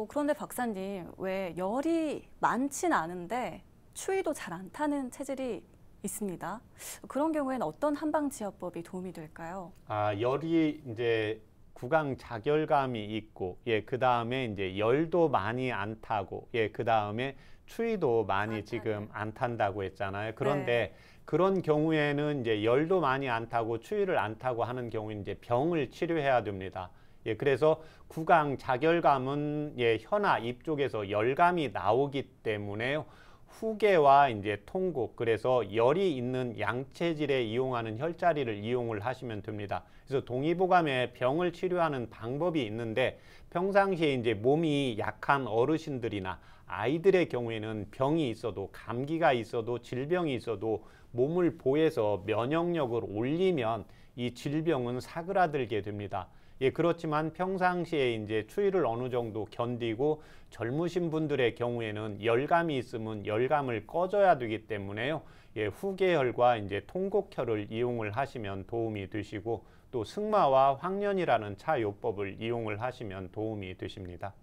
Speaker 1: 그런데 박사님, 왜 열이 많진 않은데 추위도 잘 안 타는 체질이 있습니다. 그런 경우에는 어떤 한방지압법이 도움이 될까요?
Speaker 2: 아, 열이 이제 구강 자결감이 있고, 예, 그 다음에 이제 열도 많이 안 타고, 예, 그 다음에 추위도 많이 지금 안 탄다고 했잖아요. 그런데 그런 경우에는 이제 열도 많이 안 타고 추위를 안 타고 하는 경우에 이제 병을 치료해야 됩니다. 예, 그래서 구강 자결감은 예, 혀나 입 쪽에서 열감이 나오기 때문에요. 후계와 이제 통곡, 그래서 열이 있는 양체질에 이용하는 혈자리를 이용을 하시면 됩니다. 그래서 동의보감에 병을 치료하는 방법이 있는데, 평상시에 이제 몸이 약한 어르신들이나 아이들의 경우에는 병이 있어도, 감기가 있어도, 질병이 있어도 몸을 보호해서 면역력을 올리면 이 질병은 사그라들게 됩니다. 예, 그렇지만 평상시에 이제 추위를 어느 정도 견디고 젊으신 분들의 경우에는 열감이 있으면 열감을 꺼줘야 되기 때문에요. 예, 후계혈과 이제 통곡혈을 이용을 하시면 도움이 되시고, 또 승마와 황련이라는 차요법을 이용을 하시면 도움이 되십니다.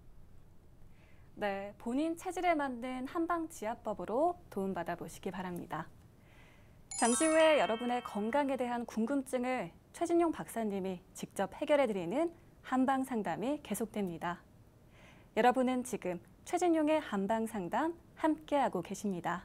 Speaker 1: 네, 본인 체질에 맞는 한방지압법으로 도움받아 보시기 바랍니다. 잠시 후에 여러분의 건강에 대한 궁금증을 최진용 박사님이 직접 해결해드리는 한방상담이 계속됩니다. 여러분은 지금 최진용의 한방상담 함께하고 계십니다.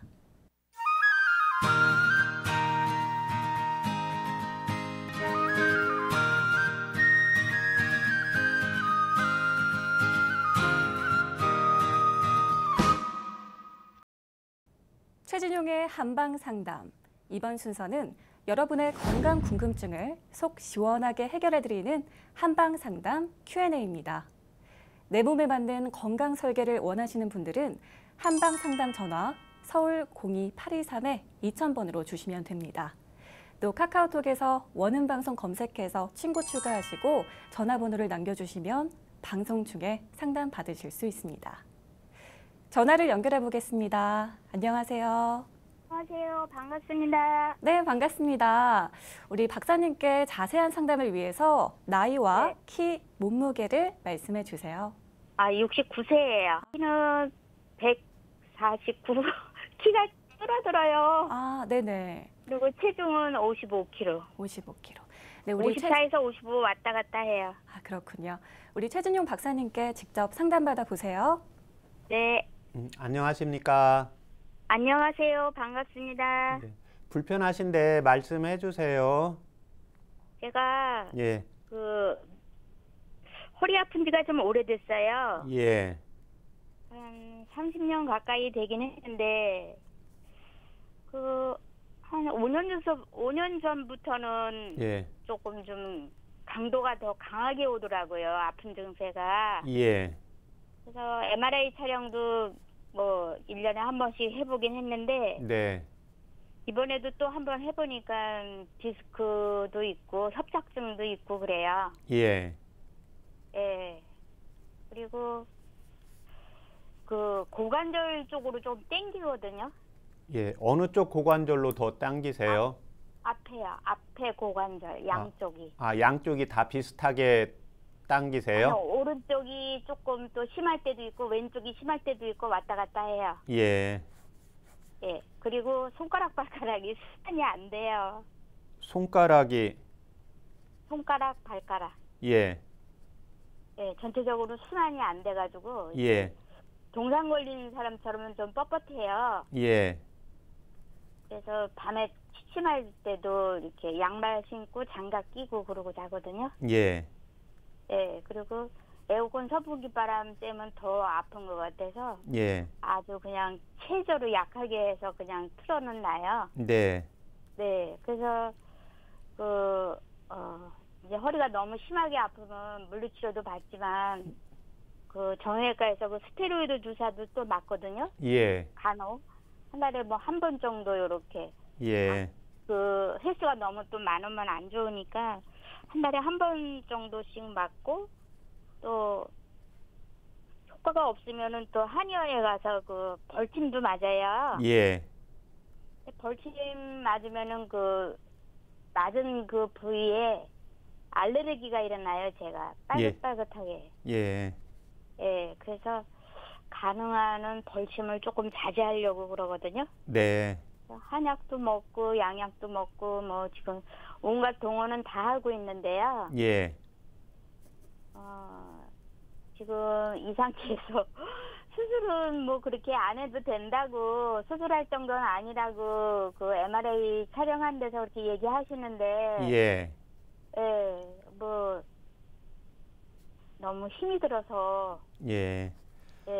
Speaker 1: 최진용의 한방 상담. 이번 순서는 여러분의 건강 궁금증을 속 시원하게 해결해드리는 한방 상담 Q&A입니다. 내 몸에 맞는 건강 설계를 원하시는 분들은 한방 상담 전화 서울 02823-2000번으로 주시면 됩니다. 또 카카오톡에서 원음방송 검색해서 친구 추가하시고 전화번호를 남겨주시면 방송 중에 상담 받으실 수 있습니다. 전화를 연결해 보겠습니다. 안녕하세요.
Speaker 3: 안녕하세요. 반갑습니다.
Speaker 1: 네, 반갑습니다. 우리 박사님께 자세한 상담을 위해서 나이와
Speaker 3: 네.
Speaker 1: 키, 몸무게를 말씀해 주세요.
Speaker 3: 69세예요. 키는 149. 키가 줄어들어요.
Speaker 1: 아, 네네.
Speaker 3: 그리고 체중은 55kg.
Speaker 1: 55kg. 네, 우리
Speaker 3: 54에서 55 왔다 갔다 해요.
Speaker 1: 아, 그렇군요. 우리 최준용 박사님께 직접 상담받아 보세요.
Speaker 3: 네.
Speaker 2: 안녕하십니까?
Speaker 3: 안녕하세요. 반갑습니다.
Speaker 2: 네. 불편하신데 말씀해 주세요.
Speaker 3: 제가
Speaker 2: 예,
Speaker 3: 허리 아픈 지가 좀 오래됐어요.
Speaker 2: 예,
Speaker 3: 한 30년 가까이 되긴 했는데 한 5년 전부터는
Speaker 2: 예,
Speaker 3: 조금 좀 강도가 더 강하게 오더라고요. 아픈 증세가.
Speaker 2: 예,
Speaker 3: 그래서 MRI 촬영도 뭐 1년에 한 번씩 해보긴 했는데
Speaker 2: 네,
Speaker 3: 이번에도 또 한 번 해보니까 디스크도 있고 협착증도 있고 그래요.
Speaker 2: 예,
Speaker 3: 예. 그리고 고관절 쪽으로 좀 땡기거든요.
Speaker 2: 예. 어느 쪽 고관절로 더 당기세요?
Speaker 3: 앞에요. 앞에 고관절 양쪽이.
Speaker 2: 양쪽이 다 비슷하게 당기세요?
Speaker 3: 아니요, 오른쪽이 조금 또 심할 때도 있고 왼쪽이 심할 때도 있고 왔다 갔다 해요.
Speaker 2: 예.
Speaker 3: 예. 그리고 손가락 발가락이 순환이 안 돼요.
Speaker 2: 손가락이,
Speaker 3: 손가락 발가락.
Speaker 2: 예,
Speaker 3: 예, 전체적으로 순환이 안 돼가지고
Speaker 2: 예,
Speaker 3: 동상 걸린 사람처럼은 좀 뻣뻣해요.
Speaker 2: 예,
Speaker 3: 그래서 밤에 취침할 때도 이렇게 양말 신고 장갑 끼고 그러고 자거든요.
Speaker 2: 예,
Speaker 3: 예, 그리고 에어컨 선풍기 바람 쐬면 더 아픈 것 같아서
Speaker 2: 예,
Speaker 3: 아주 그냥 최저로 약하게 해서 그냥 틀어는 놔요.
Speaker 2: 네,
Speaker 3: 네, 그래서 이제 허리가 너무 심하게 아프면 물리치료도 받지만 정형외과에서 스테로이드 주사도 또 맞거든요.
Speaker 2: 예,
Speaker 3: 간혹 한 달에 뭐 한 번 정도 이렇게
Speaker 2: 예,
Speaker 3: 횟수가 너무 또 많으면 안 좋으니까 한 달에 한 번 정도씩 맞고 또 효과가 없으면은 또 한의원에 가서 벌침도 맞아요.
Speaker 2: 예,
Speaker 3: 벌침 맞으면은 맞은 그 부위에 알레르기가 일어나요. 제가 빨긋빨긋하게.
Speaker 2: 예,
Speaker 3: 예, 그래서 가능한 한 벌침을 조금 자제하려고 그러거든요.
Speaker 2: 네,
Speaker 3: 한약도 먹고 양약도 먹고 뭐 지금 온갖 동원은 다 하고 있는데요.
Speaker 2: 예,
Speaker 3: 지금 이 상태에서 수술은 뭐 그렇게 안 해도 된다고 수술할 정도는 아니라고 MRI 촬영한 데서 그렇게 얘기하시는데
Speaker 2: 예,
Speaker 3: 뭐 너무 힘이 들어서
Speaker 2: 예,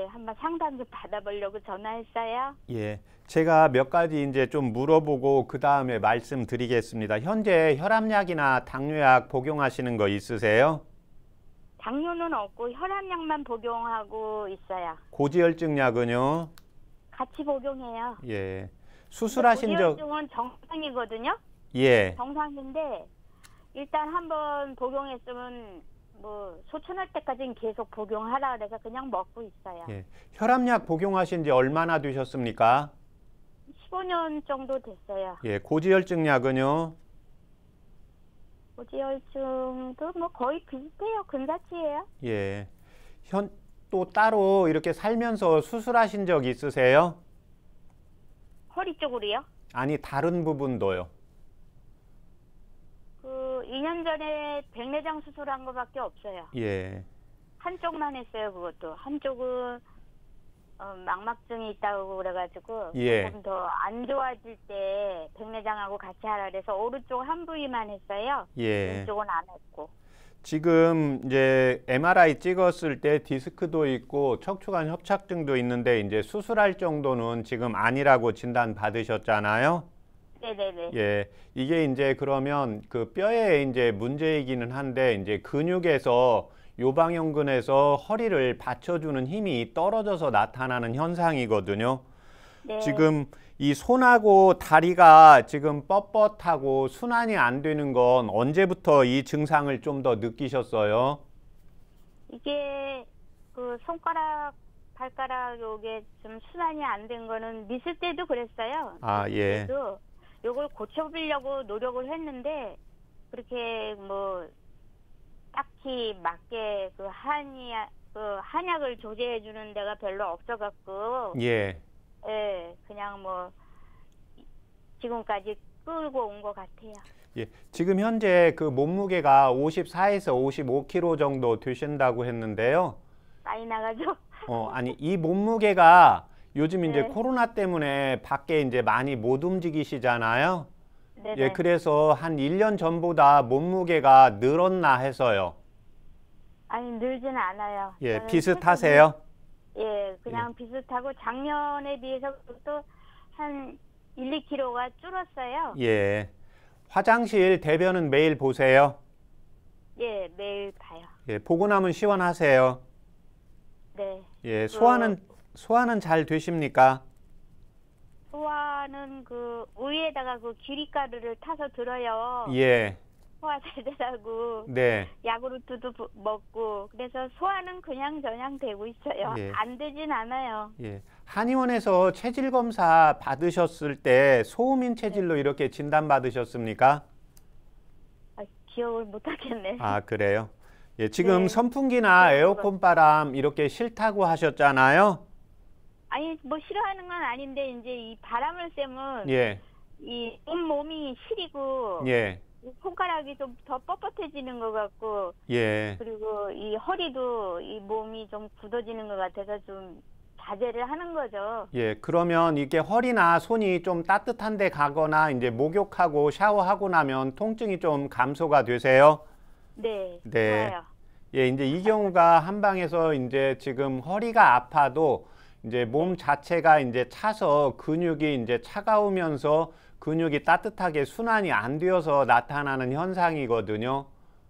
Speaker 3: 한번 상담 좀 받아보려고 전화했어요.
Speaker 2: 예. 제가 몇 가지 이제 좀 물어보고 그 다음에 말씀드리겠습니다. 현재 혈압약이나 당뇨약 복용하시는 거 있으세요?
Speaker 3: 당뇨는 없고 혈압약만 복용하고 있어요.
Speaker 2: 고지혈증 약은요?
Speaker 3: 같이 복용해요.
Speaker 2: 예. 수술하신 적,
Speaker 3: 고지혈증은 정상이거든요.
Speaker 2: 예,
Speaker 3: 정상인데 일단 한번 복용했으면 뭐 소천할 때까지는 계속 복용하라 그래서 그냥 먹고 있어요.
Speaker 2: 예. 혈압약 복용하신 지 얼마나 되셨습니까?
Speaker 3: 15년 정도 됐어요.
Speaker 2: 예. 고지혈증 약은요?
Speaker 3: 고지혈증도 뭐 거의 비슷해요. 근사치예요.
Speaker 2: 예. 또 따로 이렇게 살면서 수술하신 적 있으세요?
Speaker 3: 허리 쪽으로요?
Speaker 2: 아니, 다른 부분도요.
Speaker 3: 2년 전에 백내장 수술한 거밖에 없어요.
Speaker 2: 예.
Speaker 3: 한쪽만 했어요. 그것도 한쪽은 망막증이 있다고 그래가지고
Speaker 2: 예.
Speaker 3: 조금 더 안 좋아질 때 백내장하고 같이 하라 그래서 오른쪽 한 부위만 했어요.
Speaker 2: 예.
Speaker 3: 왼쪽은 안 했고.
Speaker 2: 지금 이제 MRI 찍었을 때 디스크도 있고 척추관 협착증도 있는데 이제 수술할 정도는 지금 아니라고 진단 받으셨잖아요.
Speaker 3: 네네네.
Speaker 2: 예, 이게 이제 그러면 그 뼈에 이제 문제이기는 한데 이제 근육에서 요방형근에서 허리를 받쳐주는 힘이 떨어져서 나타나는 현상이거든요.
Speaker 3: 네.
Speaker 2: 지금 이 손하고 다리가 지금 뻣뻣하고 순환이 안 되는 건 언제부터 이 증상을 좀 더 느끼셨어요?
Speaker 3: 이게 그 손가락, 발가락 요게 좀 순환이 안 된 거는 미술 때도 그랬어요.
Speaker 2: 아,
Speaker 3: 미술
Speaker 2: 예.
Speaker 3: 때도 요걸 고쳐보려고 노력을 했는데 그렇게 뭐 딱히 맞게 그 한약을 조제해 주는 데가 별로 없어갖고
Speaker 2: 예.
Speaker 3: 예, 그냥 뭐 지금까지 끌고 온 것 같아요.
Speaker 2: 예. 지금 현재 그 몸무게가 54에서 55kg 정도 되신다고 했는데요.
Speaker 3: 많이 나가죠?
Speaker 2: 아니, 이 몸무게가 요즘 이제
Speaker 3: 네.
Speaker 2: 코로나 때문에 밖에 이제 많이 못 움직이시잖아요.
Speaker 3: 네네.
Speaker 2: 예, 그래서 한 1년 전보다 몸무게가 늘었나 해서요.
Speaker 3: 아니 늘지는 않아요.
Speaker 2: 예,
Speaker 3: 저는
Speaker 2: 비슷하세요?
Speaker 3: 예, 그냥 비슷하고 작년에 비해서 또 한 1, 2kg가 줄었어요.
Speaker 2: 예. 화장실 대변은 매일 보세요.
Speaker 3: 예, 매일 봐요.
Speaker 2: 예, 보고 나면 시원하세요.
Speaker 3: 네.
Speaker 2: 예, 소화는 잘 되십니까?
Speaker 3: 소화는 그 우유에다가 그 기리가루를 타서 들어요.
Speaker 2: 예.
Speaker 3: 소화 잘 되라고
Speaker 2: 네.
Speaker 3: 야구르트도 먹고 그래서 소화는 그냥 저냥 되고 있어요.
Speaker 2: 예.
Speaker 3: 안 되진 않아요.
Speaker 2: 예. 한의원에서 체질 검사 받으셨을 때 소음인 체질로 이렇게 진단 받으셨습니까?
Speaker 3: 아, 기억을 못 하겠네.
Speaker 2: 아, 그래요? 예, 지금
Speaker 3: 네.
Speaker 2: 선풍기나
Speaker 3: 네,
Speaker 2: 에어컨 바람 이렇게 싫다고 하셨잖아요.
Speaker 3: 아니 뭐 싫어하는 건 아닌데 이제 이 바람을 쐬면
Speaker 2: 예.
Speaker 3: 이 온몸이 시리고
Speaker 2: 예.
Speaker 3: 손가락이 좀 더 뻣뻣해지는 것 같고
Speaker 2: 예.
Speaker 3: 그리고 이 허리도 이 몸이 좀 굳어지는 것 같아서 좀 자제를 하는 거죠.
Speaker 2: 예, 그러면 이게 허리나 손이 좀 따뜻한 데 가거나 이제 목욕하고 샤워하고 나면 통증이 좀 감소가 되세요?
Speaker 3: 네,
Speaker 2: 네.
Speaker 3: 좋아요.
Speaker 2: 예, 이제 이 경우가 한방에서 이제 지금 허리가 아파도 이제 몸 자체가 이제 차서 근육이 이제 차가우면서 근육이 따뜻하게 순환이 안 되어서 나타나는 현상이거든요.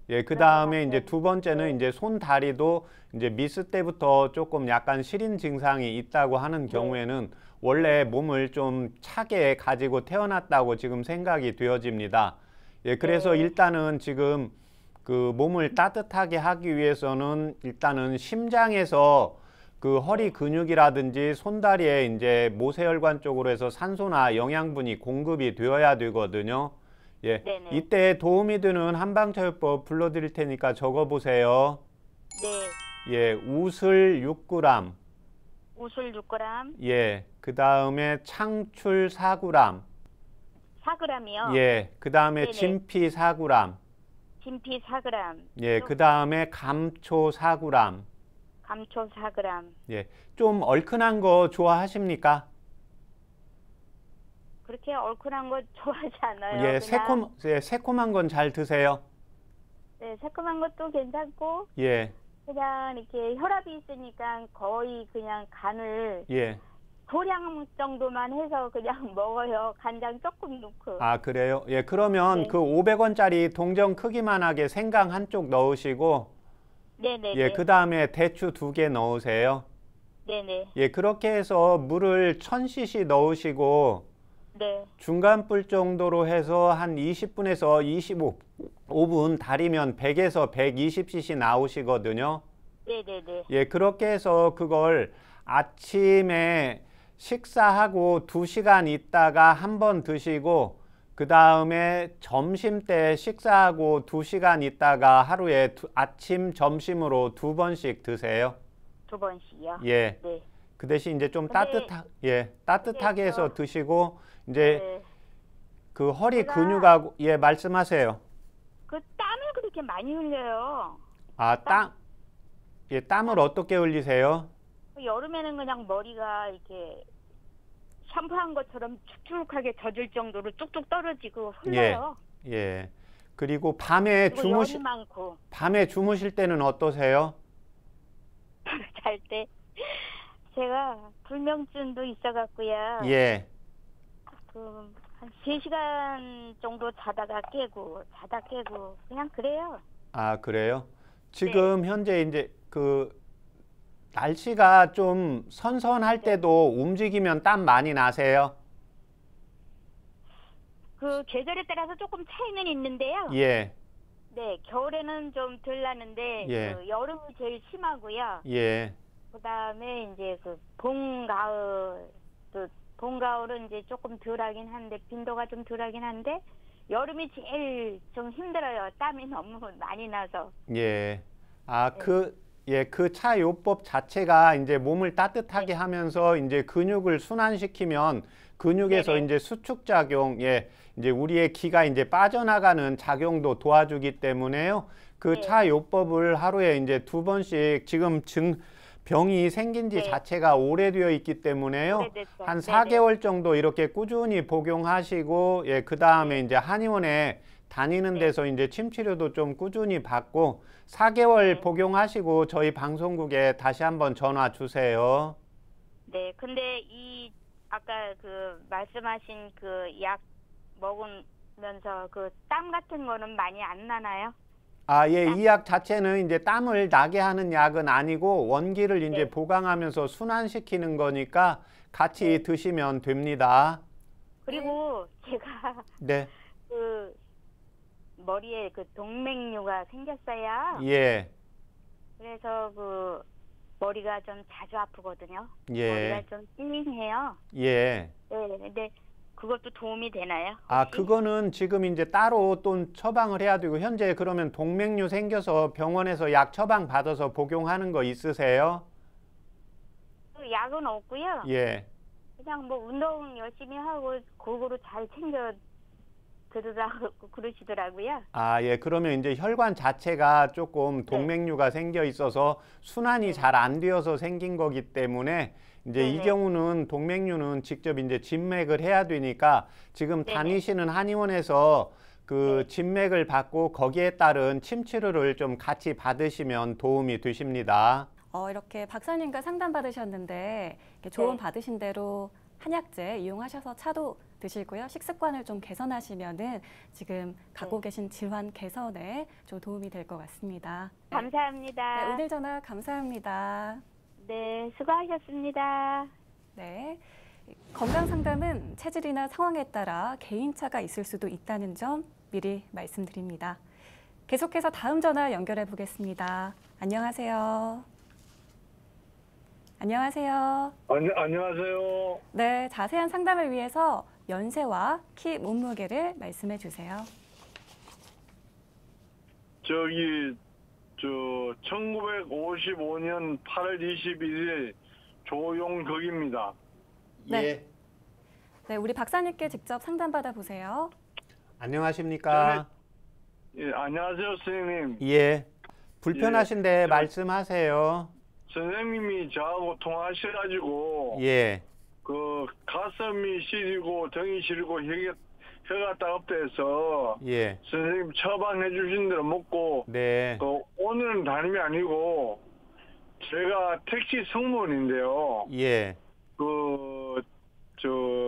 Speaker 2: 예, 그 다음에 이제 두 번째는 이제 손, 다리도 이제 미스 때부터 조금 약간 시린 증상이 있다고 하는 경우에는 원래 몸을 좀 차게 가지고 태어났다고 지금 생각이 되어집니다. 예, 그래서
Speaker 3: 네.
Speaker 2: 일단은 지금 그 몸을 따뜻하게 하기 위해서는 일단은 심장에서 그 허리 근육이라든지 손다리에 이제 모세혈관 쪽으로 해서 산소나 영양분이 공급이 되어야 되거든요. 예,
Speaker 3: 네네.
Speaker 2: 이때 도움이 되는 한방차요법 불러드릴 테니까 적어보세요.
Speaker 3: 네,
Speaker 2: 예, 우슬 6g,
Speaker 3: 우술 6g,
Speaker 2: 예, 그 다음에 창출 4g,
Speaker 3: 4g이요.
Speaker 2: 예, 그 다음에
Speaker 3: 네네.
Speaker 2: 진피 4g,
Speaker 3: 진피 4g,
Speaker 2: 예, 그 다음에 감초 4g,
Speaker 3: 감초 4g.
Speaker 2: 예, 좀 얼큰한 거 좋아하십니까?
Speaker 3: 그렇게 얼큰한 거 좋아하지 않아요.
Speaker 2: 예,
Speaker 3: 그냥,
Speaker 2: 새콤한 건 잘 드세요.
Speaker 3: 네, 새콤한 것도 괜찮고
Speaker 2: 예,
Speaker 3: 그냥 이렇게 혈압이 있으니까 거의 그냥 간을
Speaker 2: 예.
Speaker 3: 소량 정도만 해서 그냥 먹어요. 간장 조금 넣고.
Speaker 2: 아, 그래요? 예, 그러면
Speaker 3: 네.
Speaker 2: 그 500원짜리 동전 크기만하게 생강 한쪽 넣으시고,
Speaker 3: 네네네.
Speaker 2: 예, 그 다음에 대추 2개 넣으세요.
Speaker 3: 네네.
Speaker 2: 예, 그렇게 해서 물을 1000cc 넣으시고,
Speaker 3: 네.
Speaker 2: 중간 불 정도로 해서 한 20분에서 25분 달이면 100에서 120cc 나오시거든요.
Speaker 3: 네네네.
Speaker 2: 예, 그렇게 해서 그걸 아침에 식사하고 2시간 있다가 한 번 드시고, 그 다음에 점심 때 식사하고 2시간 있다가 하루에 아침, 점심으로 2번씩 드세요.
Speaker 3: 2번씩이요.
Speaker 2: 예.
Speaker 3: 네.
Speaker 2: 그 대신 이제 좀
Speaker 3: 근데
Speaker 2: 따뜻하게
Speaker 3: 근데
Speaker 2: 해서 드시고, 이제
Speaker 3: 네.
Speaker 2: 그 허리
Speaker 3: 제가-
Speaker 2: 근육하고, 예, 말씀하세요.
Speaker 3: 그 땀을 그렇게 많이 흘려요.
Speaker 2: 아, 예, 땀을 어떻게 흘리세요?
Speaker 3: 그 여름에는 그냥 머리가 이렇게 샴푸한 것처럼 축축하게 젖을 정도로 뚝뚝 떨어지고 흘러요.
Speaker 2: 예. 그리고 밤에
Speaker 3: 그리고 열이 많고
Speaker 2: 밤에 주무실 때는 어떠세요?
Speaker 3: 잘 때 제가 불면증도 있어갖고요.
Speaker 2: 예.
Speaker 3: 한 3시간 정도 자다가 깨고 그냥 그래요.
Speaker 2: 아, 그래요? 지금 현재 이제 그 날씨가 좀 선선할 때도 움직이면 땀 많이 나세요?
Speaker 3: 그 계절에 따라서 조금 차이는 있는데요.
Speaker 2: 예.
Speaker 3: 네, 겨울에는 좀 덜 나는데
Speaker 2: 예.
Speaker 3: 그 여름이 제일 심하고요.
Speaker 2: 예.
Speaker 3: 그다음에 이제 그 봄, 가을, 또 봄, 가을은 이제 조금 덜하긴 한데 빈도가 좀 덜하긴 한데 여름이 제일 좀 힘들어요. 땀이 너무 많이 나서.
Speaker 2: 예. 아,
Speaker 3: 네.
Speaker 2: 그 차요법 자체가 이제 몸을 따뜻하게 하면서 이제 근육을 순환시키면 근육에서
Speaker 3: 네네.
Speaker 2: 이제 수축 작용, 이제 우리의 기가 이제 빠져나가는 작용도 도와주기 때문에요. 그
Speaker 3: 네.
Speaker 2: 차요법을 하루에 이제 2번씩 지금 병이 생긴 지
Speaker 3: 네.
Speaker 2: 자체가 오래되어 있기 때문에요.
Speaker 3: 오래됐어요.
Speaker 2: 한
Speaker 3: 네네.
Speaker 2: 4개월 정도 이렇게 꾸준히 복용하시고, 그 다음에 이제 한의원에 다니는
Speaker 3: 네.
Speaker 2: 데서 이제 침 치료도 좀 꾸준히 받고 4개월
Speaker 3: 네.
Speaker 2: 복용하시고 저희 방송국에 다시 한번 전화 주세요.
Speaker 3: 네, 근데 이 아까 그 말씀하신 그 약 먹으면서 그 땀 같은 거는 많이 안 나나요?
Speaker 2: 아, 예, 이 약 자체는 이제 땀을 나게 하는 약은 아니고 원기를 이제
Speaker 3: 네.
Speaker 2: 보강하면서 순환시키는 거니까 같이
Speaker 3: 네.
Speaker 2: 드시면 됩니다.
Speaker 3: 그리고 제가
Speaker 2: 네.
Speaker 3: 그 머리에 그 동맥류가 생겼어요.
Speaker 2: 예.
Speaker 3: 그래서 그 머리가 좀 자주 아프거든요.
Speaker 2: 예.
Speaker 3: 머리가 좀 띵해요.
Speaker 2: 예.
Speaker 3: 네, 근데 그것도 도움이 되나요?
Speaker 2: 아,
Speaker 3: 혹시?
Speaker 2: 그거는 지금 이제 따로 또 처방을 해야 되고 현재 그러면 동맥류 생겨서 병원에서 약 처방 받아서 복용하는 거 있으세요?
Speaker 3: 그 약은 없고요.
Speaker 2: 예.
Speaker 3: 그냥 뭐 운동 열심히 하고 골고루 잘 챙겨 들으라고 그러시더라고요.
Speaker 2: 아, 예. 그러면 이제 혈관 자체가 조금 동맥류가 생겨 있어서 순환이
Speaker 3: 네.
Speaker 2: 잘 안 되어서 생긴 거기 때문에 이제 이
Speaker 3: 네네.
Speaker 2: 경우는 동맥류는 직접 이제 진맥을 해야 되니까 지금
Speaker 3: 네네.
Speaker 2: 다니시는 한의원에서 그
Speaker 3: 네.
Speaker 2: 진맥을 받고 거기에 따른 침 치료를 좀 같이 받으시면 도움이 되십니다.
Speaker 1: 이렇게 박사님과 상담 받으셨는데 이렇게 조언
Speaker 3: 네.
Speaker 1: 받으신 대로 한약재 이용하셔서 차도 드시고요. 식습관을 좀 개선하시면은 지금 갖고 계신 질환 개선에 좀 도움이 될 것 같습니다.
Speaker 3: 감사합니다.
Speaker 1: 네, 오늘 전화 감사합니다.
Speaker 3: 네, 수고하셨습니다.
Speaker 1: 네. 건강 상담은 체질이나 상황에 따라 개인차가 있을 수도 있다는 점 미리 말씀드립니다. 계속해서 다음 전화 연결해 보겠습니다. 안녕하세요. 안녕하세요.
Speaker 4: 안녕하세요.
Speaker 1: 네, 자세한 상담을 위해서 연세와 키, 몸무게를 말씀해 주세요.
Speaker 4: 저기 1955년 8월 21일 조용덕입니다.
Speaker 1: 네. 네, 우리 박사님께 직접 상담 받아 보세요.
Speaker 2: 안녕하십니까?
Speaker 4: 예, 안녕하세요, 선생님.
Speaker 2: 예. 불편하신데
Speaker 4: 예.
Speaker 2: 말씀하세요.
Speaker 4: 선생님이 저하고 통화하셔가지고
Speaker 2: 예.
Speaker 4: 그 가슴이 시리고 등이 시리고 혀가 따갑대서
Speaker 2: 예.
Speaker 4: 선생님 처방해 주신 대로 먹고
Speaker 2: 네.
Speaker 4: 그 오늘은 다름이 아니고 제가 택시 승무원인데요.
Speaker 2: 예.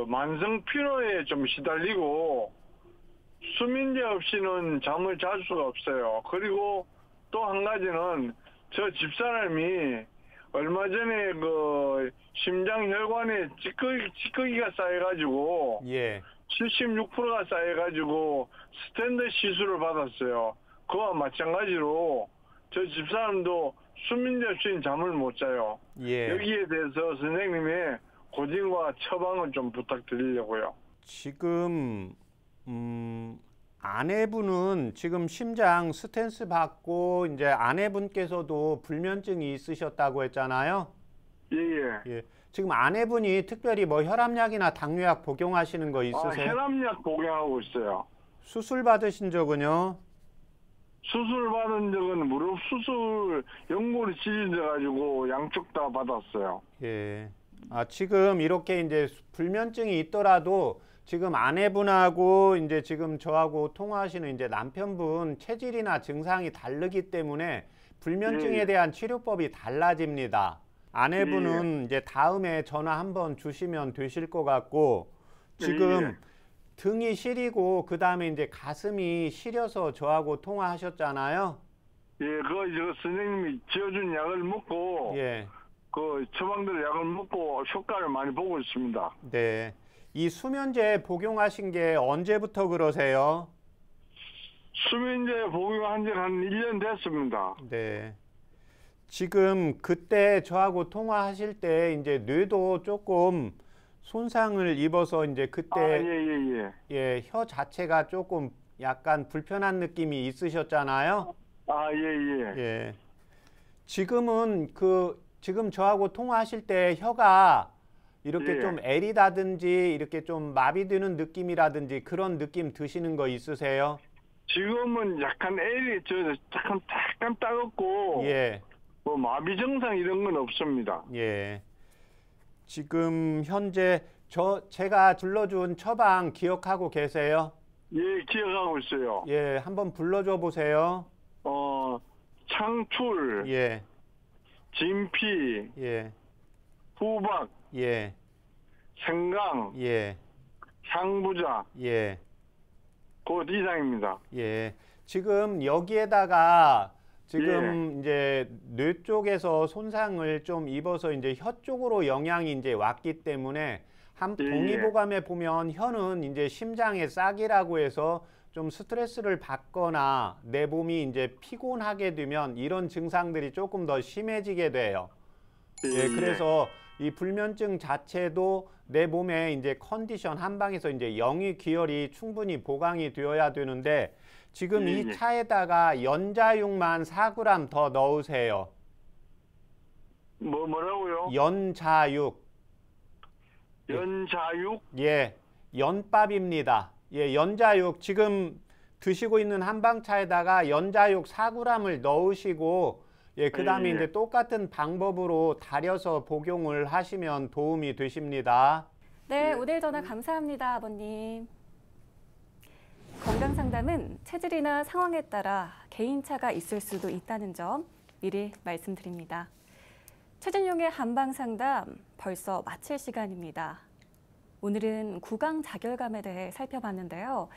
Speaker 4: 만성 피로에 좀 시달리고 수면제 없이는 잠을 잘 수가 없어요. 그리고 또 한 가지는 저 집사람이 얼마 전에 그 심장 혈관에 찌꺼기가 쌓여가지고
Speaker 2: 예.
Speaker 4: 76%가 쌓여가지고 스탠드 시술을 받았어요. 그와 마찬가지로 저 집사람도 수면제 없이는 잠을 못 자요.
Speaker 2: 예.
Speaker 4: 여기에 대해서 선생님의 고진과 처방을 좀 부탁드리려고요.
Speaker 2: 지금 아내분은 지금 심장 스탠스 받고 이제 아내분께서도 불면증이 있으셨다고 했잖아요.
Speaker 4: 예예.
Speaker 2: 예. 지금 아내분이 특별히 뭐 혈압약이나 당뇨약 복용하시는 거 있으세요?
Speaker 4: 혈압약 복용하고 있어요.
Speaker 2: 수술 받으신 적은요?
Speaker 4: 수술 받은 적은 무릎 수술 연골이 찢어져 가지고 양쪽 다 받았어요.
Speaker 2: 예. 지금 이렇게 이제 불면증이 있더라도 지금 아내분하고 이제 지금 저하고 통화하시는 이제 남편분 체질이나 증상이 다르기 때문에 불면증에
Speaker 4: 예.
Speaker 2: 대한 치료법이 달라집니다. 아내분은 이제 다음에 전화 한번 주시면 되실 것 같고 지금
Speaker 4: 예.
Speaker 2: 등이 시리고 그 다음에 이제 가슴이 시려서 저하고 통화하셨잖아요.
Speaker 4: 예, 저 선생님이 지어준 약을 먹고
Speaker 2: 예.
Speaker 4: 그 처방들 약을 먹고 효과를 많이 보고 있습니다.
Speaker 2: 네. 이 수면제 복용하신 게 언제부터 그러세요?
Speaker 4: 수면제 복용한 지는 한 1년 됐습니다.
Speaker 2: 네. 지금 그때 저하고 통화하실 때 이제 뇌도 조금 손상을 입어서 이제 그때 예, 혀 자체가 조금 약간 불편한 느낌이 있으셨잖아요.
Speaker 4: 예.
Speaker 2: 예. 지금은 지금 저하고 통화하실 때 혀가 이렇게
Speaker 4: 예.
Speaker 2: 좀 애리다든지 이렇게 좀 마비되는 느낌이라든지 그런 느낌 드시는 거 있으세요?
Speaker 4: 지금은 약간 약간 따갑고
Speaker 2: 예.
Speaker 4: 뭐 마비 증상 이런 건 없습니다.
Speaker 2: 예. 지금 현재 제가 불러준 처방 기억하고 계세요?
Speaker 4: 예, 기억하고 있어요.
Speaker 2: 예, 한번 불러줘 보세요.
Speaker 4: 창출,
Speaker 2: 예,
Speaker 4: 진피,
Speaker 2: 예,
Speaker 4: 후박,
Speaker 2: 예,
Speaker 4: 생강,
Speaker 2: 예,
Speaker 4: 향부자,
Speaker 2: 예,
Speaker 4: 그 이상입니다.
Speaker 2: 예. 지금 여기에다가 지금 이제 뇌 쪽에서 손상을 좀 입어서 이제 혀 쪽으로 영향이 이제 왔기 때문에 동의보감에 보면 혀는 이제 심장의 싹이라고 해서 좀 스트레스를 받거나 내 몸이 이제 피곤하게 되면 이런 증상들이 조금 더 심해지게 돼요. 예, 그래서 이 불면증 자체도 내 몸에 이제 컨디션 한방에서 이제 영유 기혈이 충분히 보강이 되어야 되는데 지금 이 차에다가 연자육만 4g 더 넣으세요.
Speaker 4: 뭐라고요?
Speaker 2: 연자육.
Speaker 4: 연자육?
Speaker 2: 예, 연밥입니다. 예, 연자육 지금 드시고 있는 한방차에다가 연자육 4g을 넣으시고 예, 그다음에 이제 똑같은 방법으로 달여서 복용을 하시면 도움이 되십니다.
Speaker 1: 네, 오늘 전화 감사합니다, 아버님. 건강상담은 체질이나 상황에 따라 개인차가 있을 수도 있다는 점 미리 말씀드립니다. 최진용의 한방상담 벌써 마칠 시간입니다. 오늘은 구강자결감에 대해 살펴봤는데요.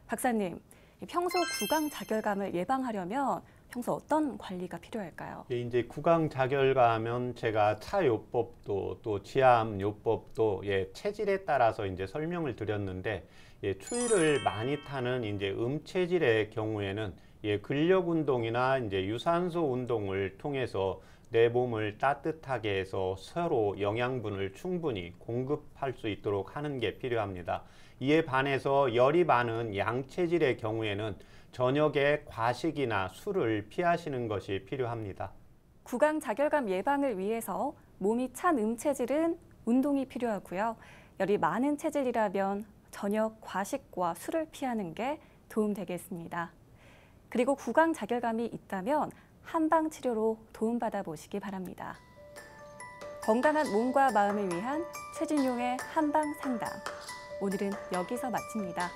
Speaker 1: 박사님, 평소 구강자결감을 예방하려면 평소 어떤 관리가 필요할까요?
Speaker 2: 예, 이제 구강자결감은 제가 차요법도 또 지압요법도 예, 체질에 따라서 이제 설명을 드렸는데 예, 추위를 많이 타는 이제 음체질의 경우에는 예, 근력 운동이나 이제 유산소 운동을 통해서 내 몸을 따뜻하게 해서 서로 영양분을 충분히 공급할 수 있도록 하는 게 필요합니다. 이에 반해서 열이 많은 양체질의 경우에는 저녁에 과식이나 술을 피하시는 것이 필요합니다.
Speaker 1: 구강자결감 예방을 위해서 몸이 찬 음체질은 운동이 필요하고요. 열이 많은 체질이라면 저녁 과식과 술을 피하는 게 도움되겠습니다. 그리고 구강자결감이 있다면 한방 치료로 도움받아 보시기 바랍니다. 건강한 몸과 마음을 위한 최진용의 한방 상담. 오늘은 여기서 마칩니다.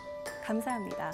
Speaker 1: 감사합니다.